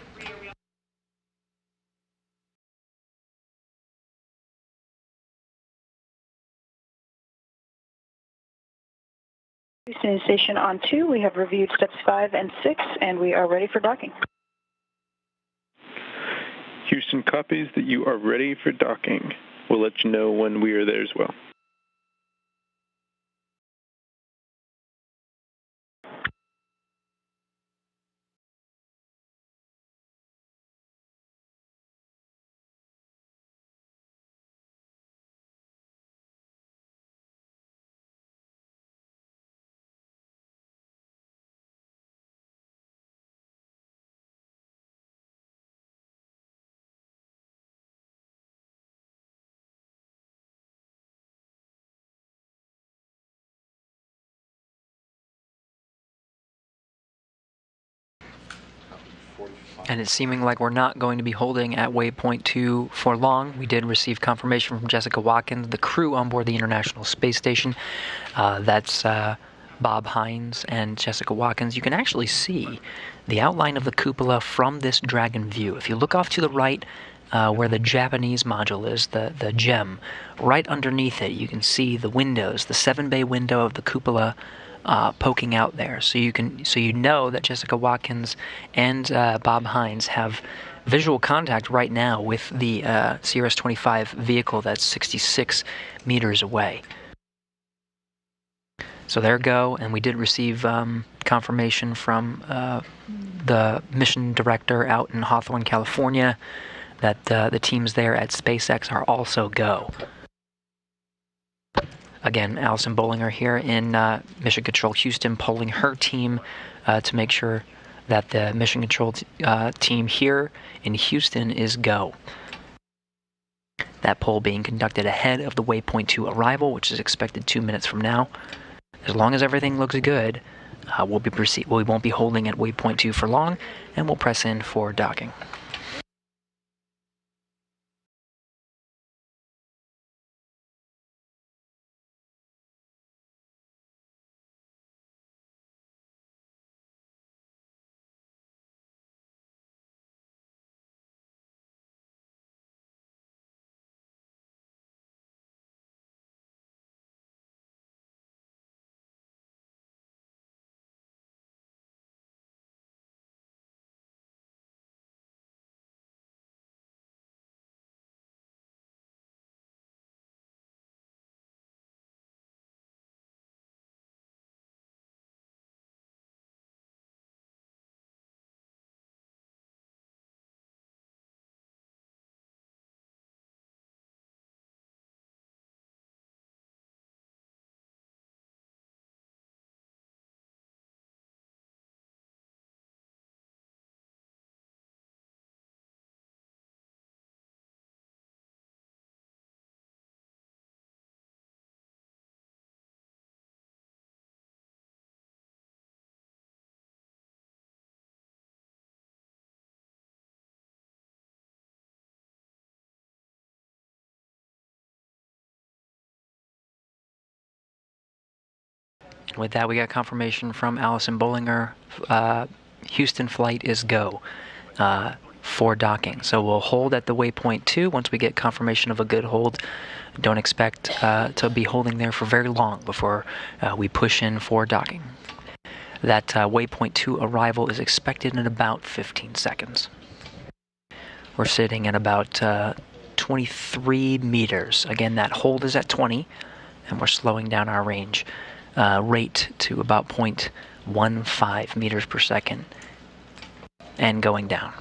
Houston Station on 2. We have reviewed steps 5 and 6, and we are ready for docking. Houston copies that you are ready for docking. We'll let you know when we are there as well. And it's seeming like we're not going to be holding at Waypoint 2 for long. We did receive confirmation from Jessica Watkins, the crew on board the International Space Station. That's Bob Hines and Jessica Watkins. You can actually see the outline of the cupola from this Dragon view. If you look off to the right, where the Japanese module is, the gem, right underneath it, you can see the windows, the 7-bay window of the cupola poking out there, so you know that Jessica Watkins and Bob Hines have visual contact right now with the CRS-25 vehicle that's 66 meters away. So there go, and we did receive confirmation from the mission director out in Hawthorne, California, that the teams there at SpaceX are also go. Again, Allison Bollinger here in Mission Control Houston, polling her team to make sure that the Mission Control team here in Houston is go. That poll being conducted ahead of the Waypoint 2 arrival, which is expected 2 minutes from now. As long as everything looks good, we won't be holding at Waypoint 2 for long, and we'll press in for docking. With that, we got confirmation from Allison Bollinger. Houston flight is go for docking. So we'll hold at the waypoint 2 once we get confirmation of a good hold. Don't expect to be holding there for very long before we push in for docking. That waypoint 2 arrival is expected in about 15 seconds. We're sitting at about 23 meters. Again, that hold is at 20, and we're slowing down our range rate to about 0.15 meters per second and going down.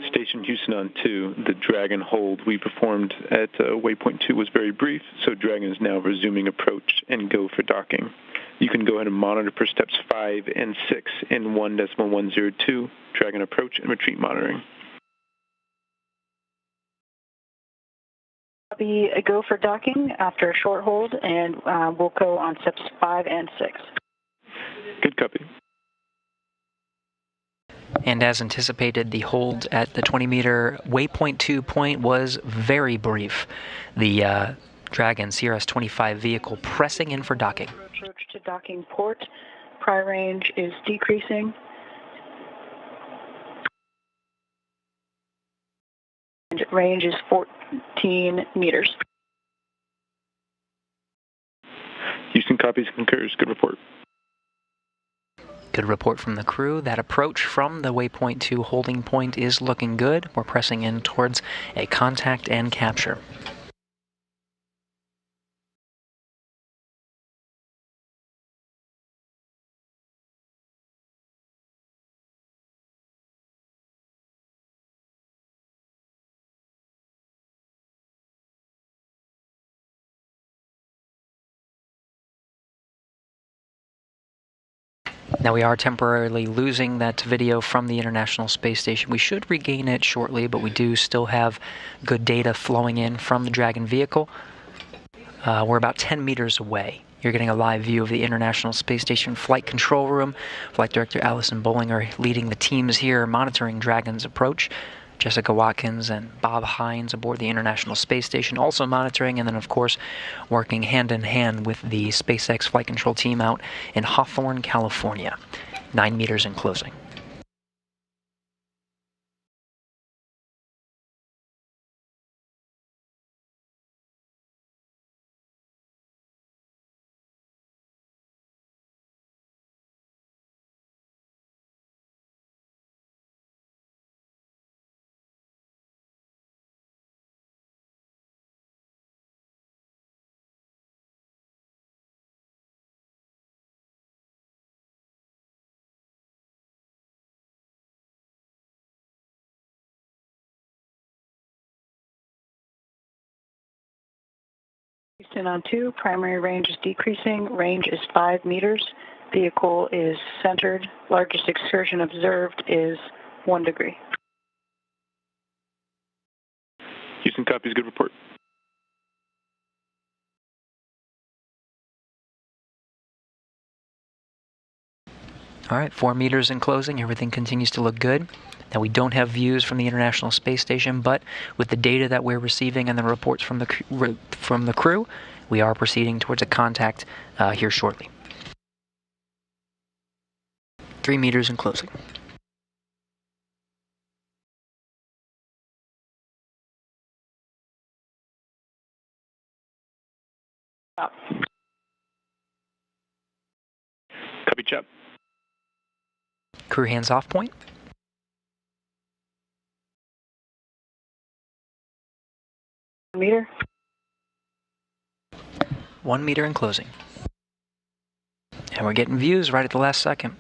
Station Houston on 2, the Dragon hold we performed at waypoint 2 was very brief, so Dragon is now resuming approach and go for docking. You can go ahead and monitor for steps 5 and 6 in 1.102, Dragon approach and retreat monitoring. Copy, go for docking after a short hold, and we'll go on steps 5 and 6. Good copy. And as anticipated, the hold at the 20-meter waypoint 2 point was very brief. The Dragon CRS-25 vehicle pressing in for docking. Approach to docking port. Prior range is decreasing. Range is 14 meters. Houston copies, concurs. Good report. Good report from the crew. That approach from the waypoint 2 holding point is looking good. We're pressing in towards a contact and capture. Now we are temporarily losing that video from the International Space Station. We should regain it shortly, but we do still have good data flowing in from the Dragon vehicle. We're about 10 meters away. You're getting a live view of the International Space Station Flight Control Room. Flight Director Allison Bollinger leading the teams here, monitoring Dragon's approach. Jessica Watkins and Bob Hines aboard the International Space Station also monitoring, and then of course working hand in hand with the SpaceX flight control team out in Hawthorne, California. 9 meters in closing. Houston on 2, primary range is decreasing. Range is 5 meters. Vehicle is centered. Largest excursion observed is 1 degree. Houston copies. Good report. All right, 4 meters in closing. Everything continues to look good. Now, we don't have views from the International Space Station, but with the data that we're receiving and the reports from the crew, we are proceeding towards a contact here shortly. 3 meters in closing. Copy, chap. Crew hands off point. Meter. 1 meter in closing. And we're getting views right at the last second.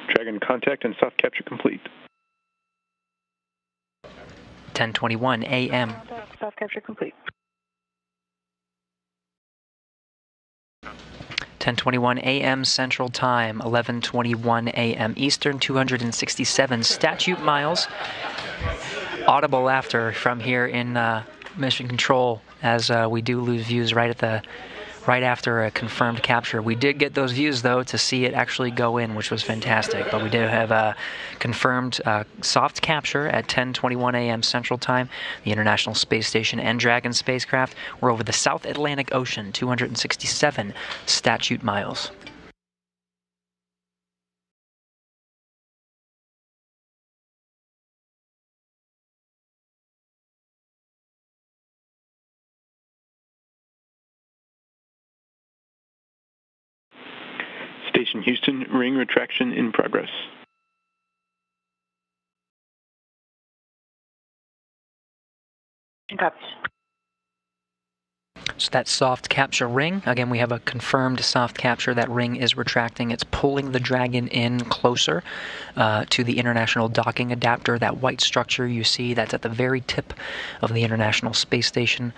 Dragon contact and soft capture complete. 10:21 a.m. Soft capture complete. 10:21 a.m. Central Time, 11:21 a.m. Eastern, 267 statute miles. Audible laughter from here in Mission Control as we do lose views right after a confirmed capture. We did get those views, though, to see it actually go in, which was fantastic. But we did have a confirmed soft capture at 10:21 a.m. Central Time. The International Space Station and Dragon spacecraft were over the South Atlantic Ocean, 267 statute miles. Station Houston, ring retraction in progress. Copies. So that soft capture ring, again, we have a confirmed soft capture. That ring is retracting. It's pulling the Dragon in closer to the International Docking Adapter. That white structure you see, that's at the very tip of the International Space Station.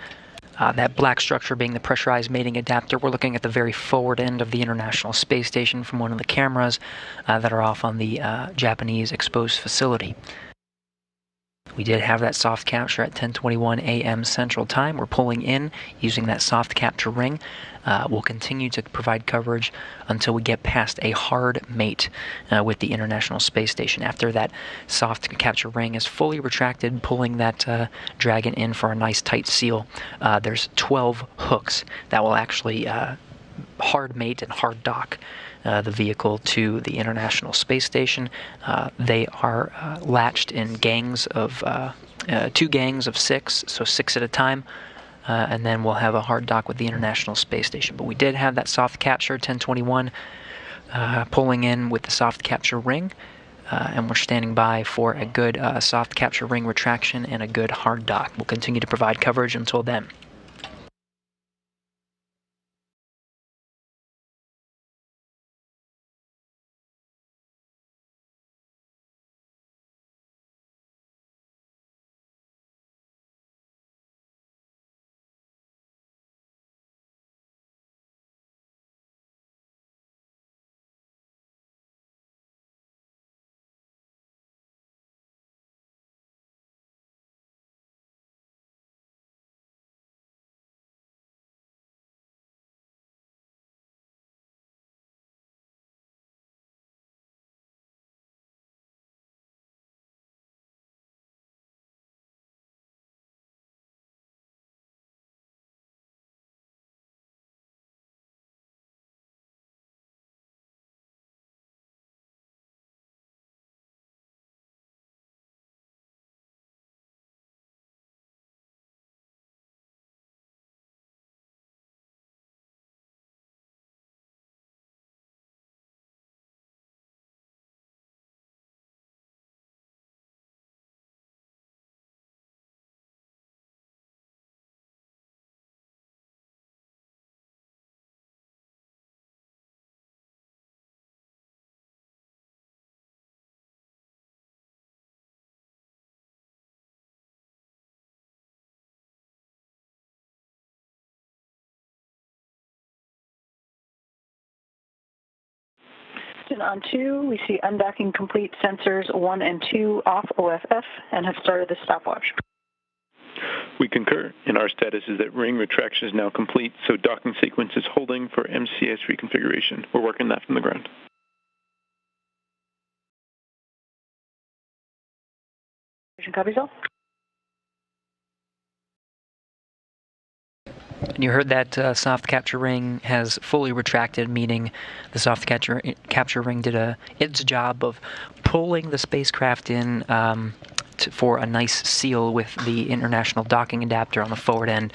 That black structure being the pressurized mating adapter. We're looking at the very forward end of the International Space Station from one of the cameras that are off on the Japanese exposed facility. We did have that soft capture at 10:21 a.m. Central Time. We're pulling in using that soft capture ring. We'll continue to provide coverage until we get past a hard mate with the International Space Station. After that soft capture ring is fully retracted, pulling that Dragon in for a nice tight seal, there's 12 hooks that will actually hard mate and hard dock the vehicle to the International Space Station. They are latched in gangs of 2 gangs of 6, so 6 at a time, and then we'll have a hard dock with the International Space Station. But we did have that soft capture 1021 pulling in with the soft capture ring, and we're standing by for a good soft capture ring retraction and a good hard dock. We'll continue to provide coverage until then. On 2, we see undocking complete, sensors 1 and 2 off OFF and have started the stopwatch. We concur, and our status is that ring retraction is now complete, so docking sequence is holding for MCS reconfiguration. We're working that from the ground. Copies all. And you heard that soft capture ring has fully retracted, meaning the soft capture ring did its job of pulling the spacecraft in for a nice seal with the international docking adapter on the forward end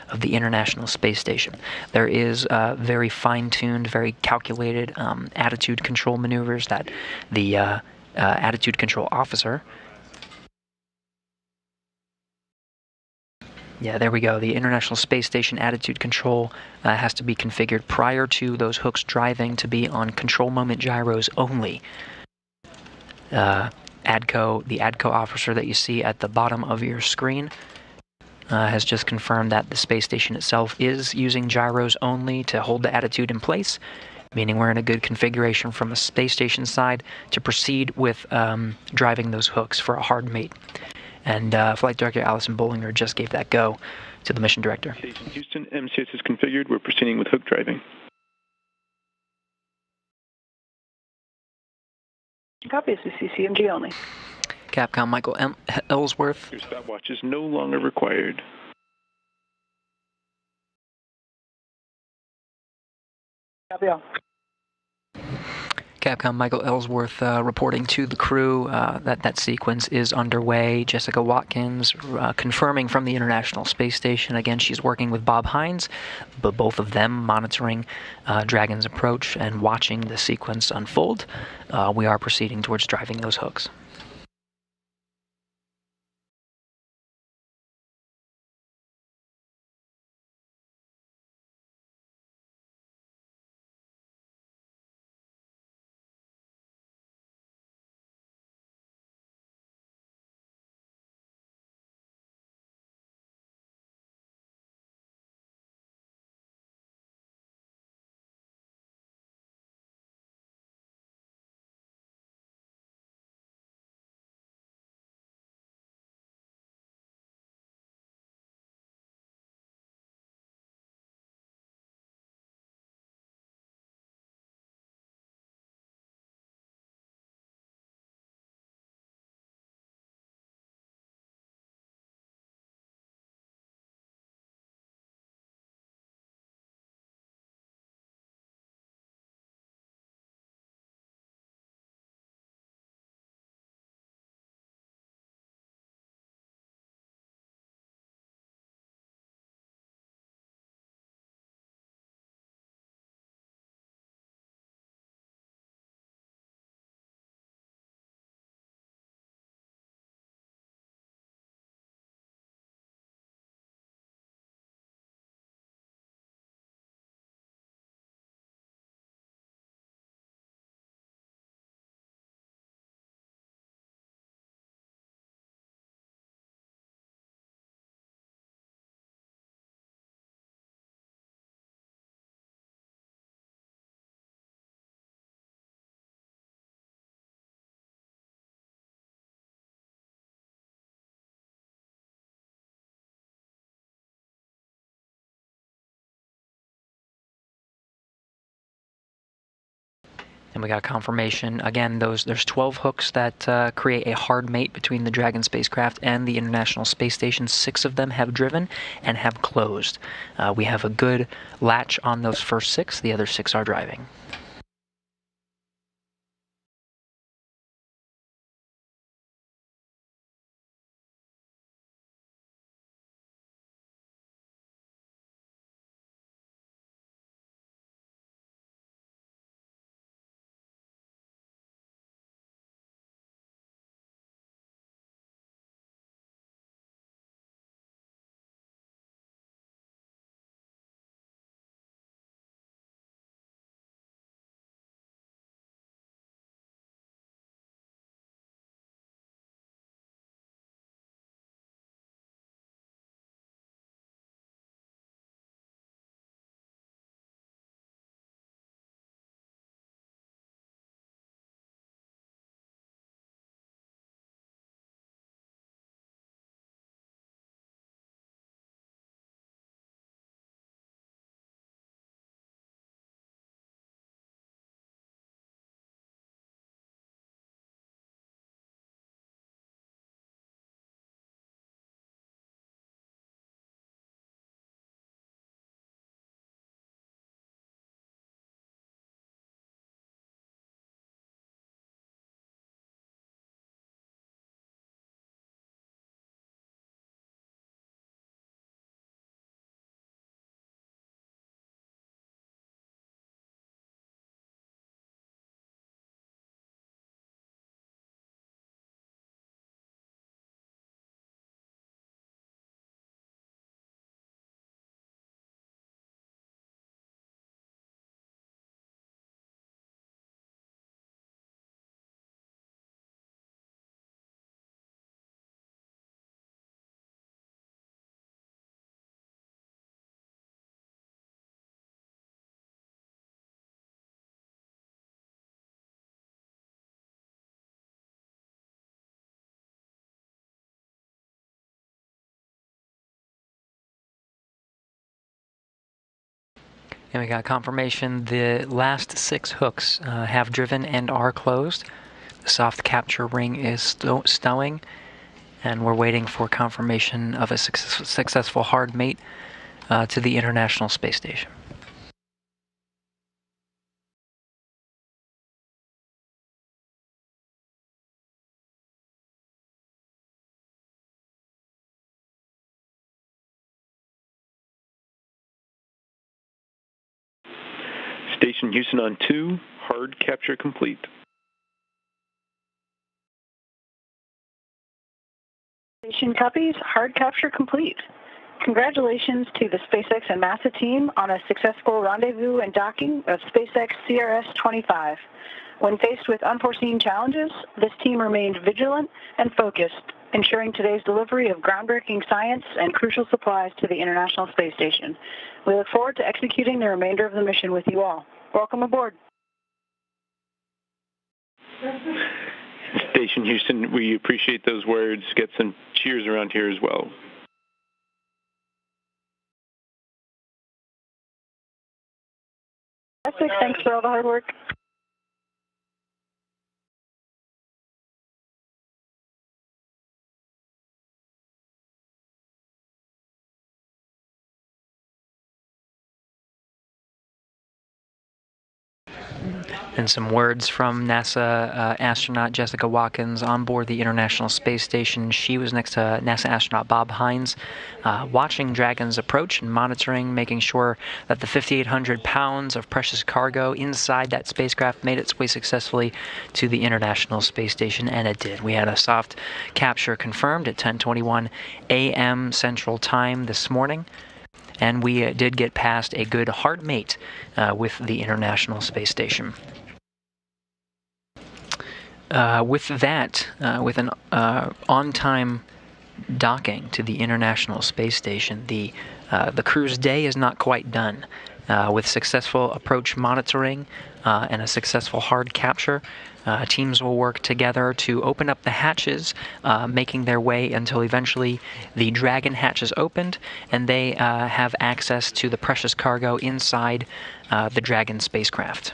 of the International Space Station. There is very fine-tuned, very calculated attitude control maneuvers that the attitude control officer. Yeah, there we go. The International Space Station attitude control has to be configured prior to those hooks driving to be on control moment gyros only. The ADCO officer that you see at the bottom of your screen has just confirmed that the space station itself is using gyros only to hold the attitude in place, meaning we're in a good configuration from a space station side to proceed with driving those hooks for a hard mate. And Flight Director Allison Bollinger just gave that go to the mission director. Station Houston, MCS is configured. We're proceeding with hook driving. Copies. We see CMG only. Capcom Michael Ellsworth. Your stopwatch is no longer required. Copy all. Capcom Michael Ellsworth reporting to the crew that sequence is underway. Jessica Watkins confirming from the International Space Station. Again, she's working with Bob Hines, but both of them monitoring Dragon's approach and watching the sequence unfold. We are proceeding towards driving those hooks. And we got confirmation. Again, there's 12 hooks that create a hard mate between the Dragon spacecraft and the International Space Station. 6 of them have driven and have closed. We have a good latch on those first 6. The other 6 are driving. And we got confirmation the last 6 hooks have driven and are closed. The soft capture ring is stowing, and we're waiting for confirmation of a successful hard mate to the International Space Station. Station Houston on 2, hard capture complete. Station copies, hard capture complete. Congratulations to the SpaceX and NASA team on a successful rendezvous and docking of SpaceX CRS-25. When faced with unforeseen challenges, this team remained vigilant and focused, ensuring today's delivery of groundbreaking science and crucial supplies to the International Space Station. We look forward to executing the remainder of the mission with you all. Welcome aboard. Station Houston, we appreciate those words. Get some cheers around here as well. Thanks for all the hard work. And some words from NASA astronaut Jessica Watkins on board the International Space Station. She was next to NASA astronaut Bob Hines, watching Dragon's approach and monitoring, making sure that the 5,800 pounds of precious cargo inside that spacecraft made its way successfully to the International Space Station, and it did. We had a soft capture confirmed at 10:21 a.m. Central Time this morning. And we did get past a good hard mate with the International Space Station. With an on-time docking to the International Space Station, the crew's day is not quite done. With successful approach monitoring and a successful hard capture, teams will work together to open up the hatches, making their way until eventually the Dragon hatch is opened, and they have access to the precious cargo inside the Dragon spacecraft.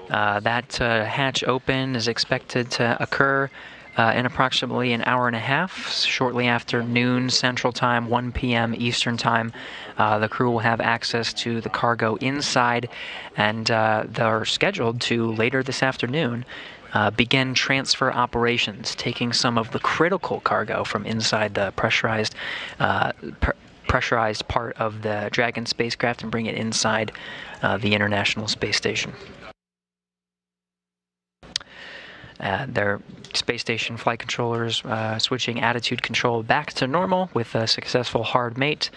That hatch open is expected to occur in approximately an hour and a half, shortly after noon Central Time, 1 p.m. Eastern Time. The crew will have access to the cargo inside, and they're scheduled to, later this afternoon, begin transfer operations, taking some of the critical cargo from inside the pressurized part of the Dragon spacecraft and bring it inside the International Space Station. Their space station flight controllers switching attitude control back to normal with a successful hard mate.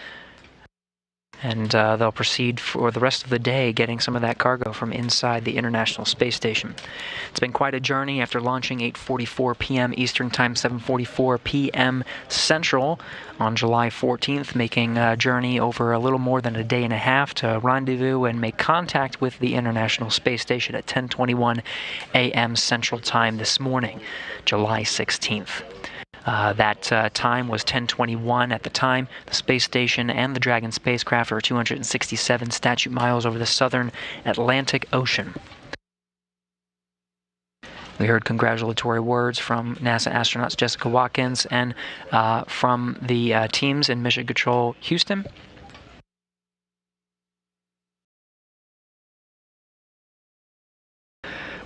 And they'll proceed for the rest of the day getting some of that cargo from inside the International Space Station. It's been quite a journey after launching 8:44 p.m. Eastern Time, 7:44 p.m. Central on July 14th, making a journey over a little more than a day and a half to rendezvous and make contact with the International Space Station at 10:21 a.m. Central Time this morning, July 16th. That time was 10:21 at the time. The space station and the Dragon spacecraft are 267 statute miles over the southern Atlantic Ocean. We heard congratulatory words from NASA astronauts Jessica Watkins and from the teams in Mission Control Houston.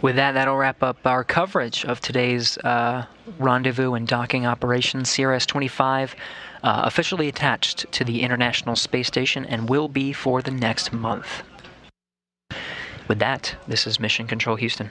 With that, that'll wrap up our coverage of today's rendezvous and docking operations. CRS-25 officially attached to the International Space Station and will be for the next month. With that, this is Mission Control Houston.